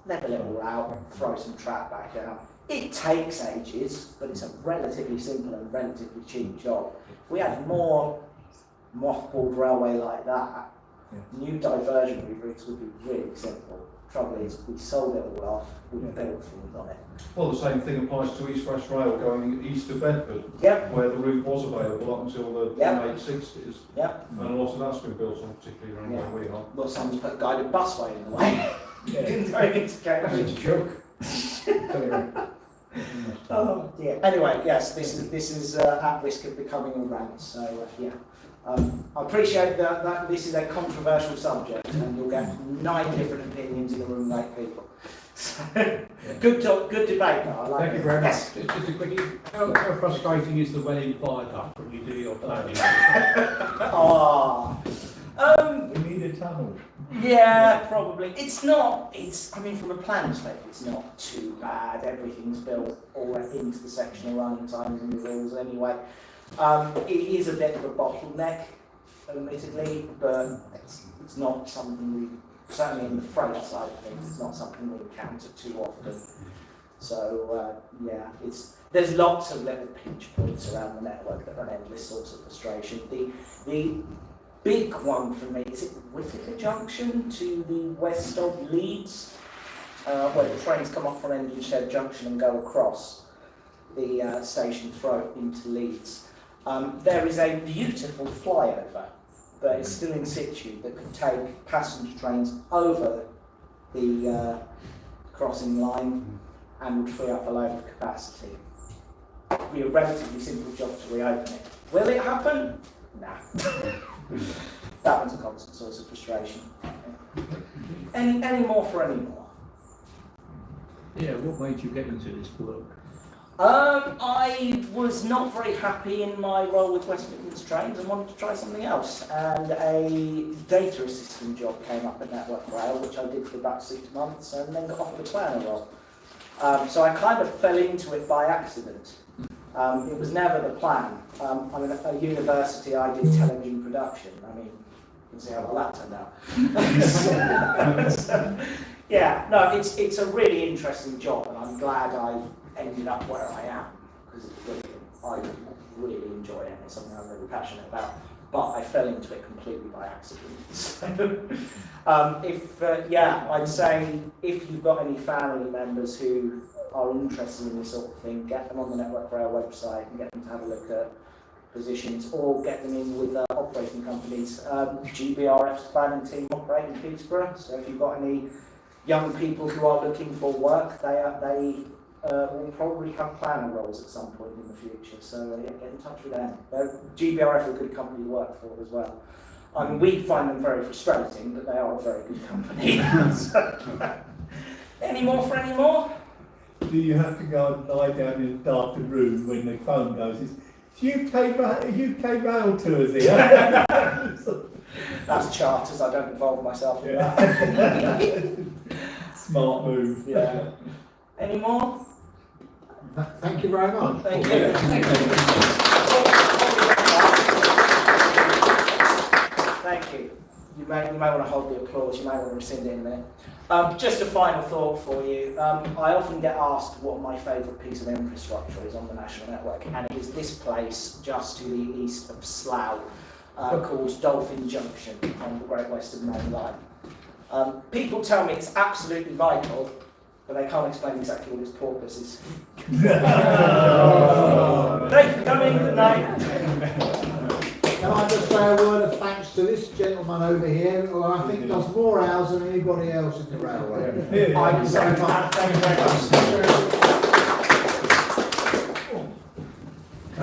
level it all out, throw some track back down. It takes ages, but it's a relatively simple and relatively cheap job. If we had more mothballed railway like that, new diversionary routes would be really simple. Trouble is, we sold it all off, we built things on it. Well, the same thing applies to East-West Rail going east of Bedford, where the route was available up until the late 60s. And a lot of that's been built on, particularly around where we are. Well, someone's put a guided busway in the way. Didn't go into Cambridge. It's a joke. Oh dear. Anyway, yes, this is at risk of becoming a rant. So I appreciate that this is a controversial subject, and you'll get 9 different opinions in a room of 8 people. So, good debate. Though. I like Thank you very much. Just a quickie, how frustrating is the Welling viaduct when you do your planning? We need a tunnel. Yeah, probably. It's not. I mean, from a planning perspective, it's not too bad. Everything's built all into the sectional running times and the rules anyway. It is a bit of a bottleneck, admittedly, but it's not something we, certainly in the freight side of things, it's not something we encounter too often. So yeah, there's lots of little pinch points around the network that are endless source of frustration. The big one for me is it Whittaker Junction to the west of Leeds, where the trains come up from Endonshed Junction and go across the station throat into Leeds. There is a beautiful flyover that is still in situ that could take passenger trains over the crossing line and would free up a load of capacity. It would be a relatively simple job to reopen it. Will it happen? Nah. That one's a constant source of frustration. Any more for any more? Yeah, what made you get into this work? I was not very happy in my role with West Midlands Trains and wanted to try something else. And a data assistant job came up at Network Rail, which I did for about 6 months, and then got offered a planner role. So I kind of fell into it by accident. It was never the plan. I mean, at university I did television production. I mean, you can see how well that turned out. So, yeah, no, it's a really interesting job, and I'm glad I've ended up where I am, because it's brilliant. I really enjoy it, it's something I'm really passionate about, but I fell into it completely by accident. So, yeah, I'd say if you've got any family members who are interested in this sort of thing, get them on the Network Rail website and get them to have a look at positions, or get them in with operating companies. GBRF's planning team operate in Peterborough, so if you've got any young people who are looking for work, they will probably have planner roles at some point in the future, so yeah, get in touch with them. GBRF are a good company to work for as well. I mean, we find them very frustrating, but they are a very good company. So, any more for any more? Do you have to go and lie down in a darkened room when the phone goes? It's UK rail tours here. That's charters, I don't involve myself in that. Smart move. Yeah. Any more? Thank you very much. Thank you. Thank you. You may want to hold the applause, you may want to rescind it in a minute. Just a final thought for you. I often get asked what my favourite piece of infrastructure is on the national network, and it is this place just to the east of Slough, called Dolphin Junction on the Great Western Main Line. People tell me it's absolutely vital, but they can't explain exactly what its purpose is. Thank you for coming. Good night. Can I just say a word of thanks to this gentleman over here, who I think does more hours than anybody else in the railway. I'm sorry, Matt. Thank you very much.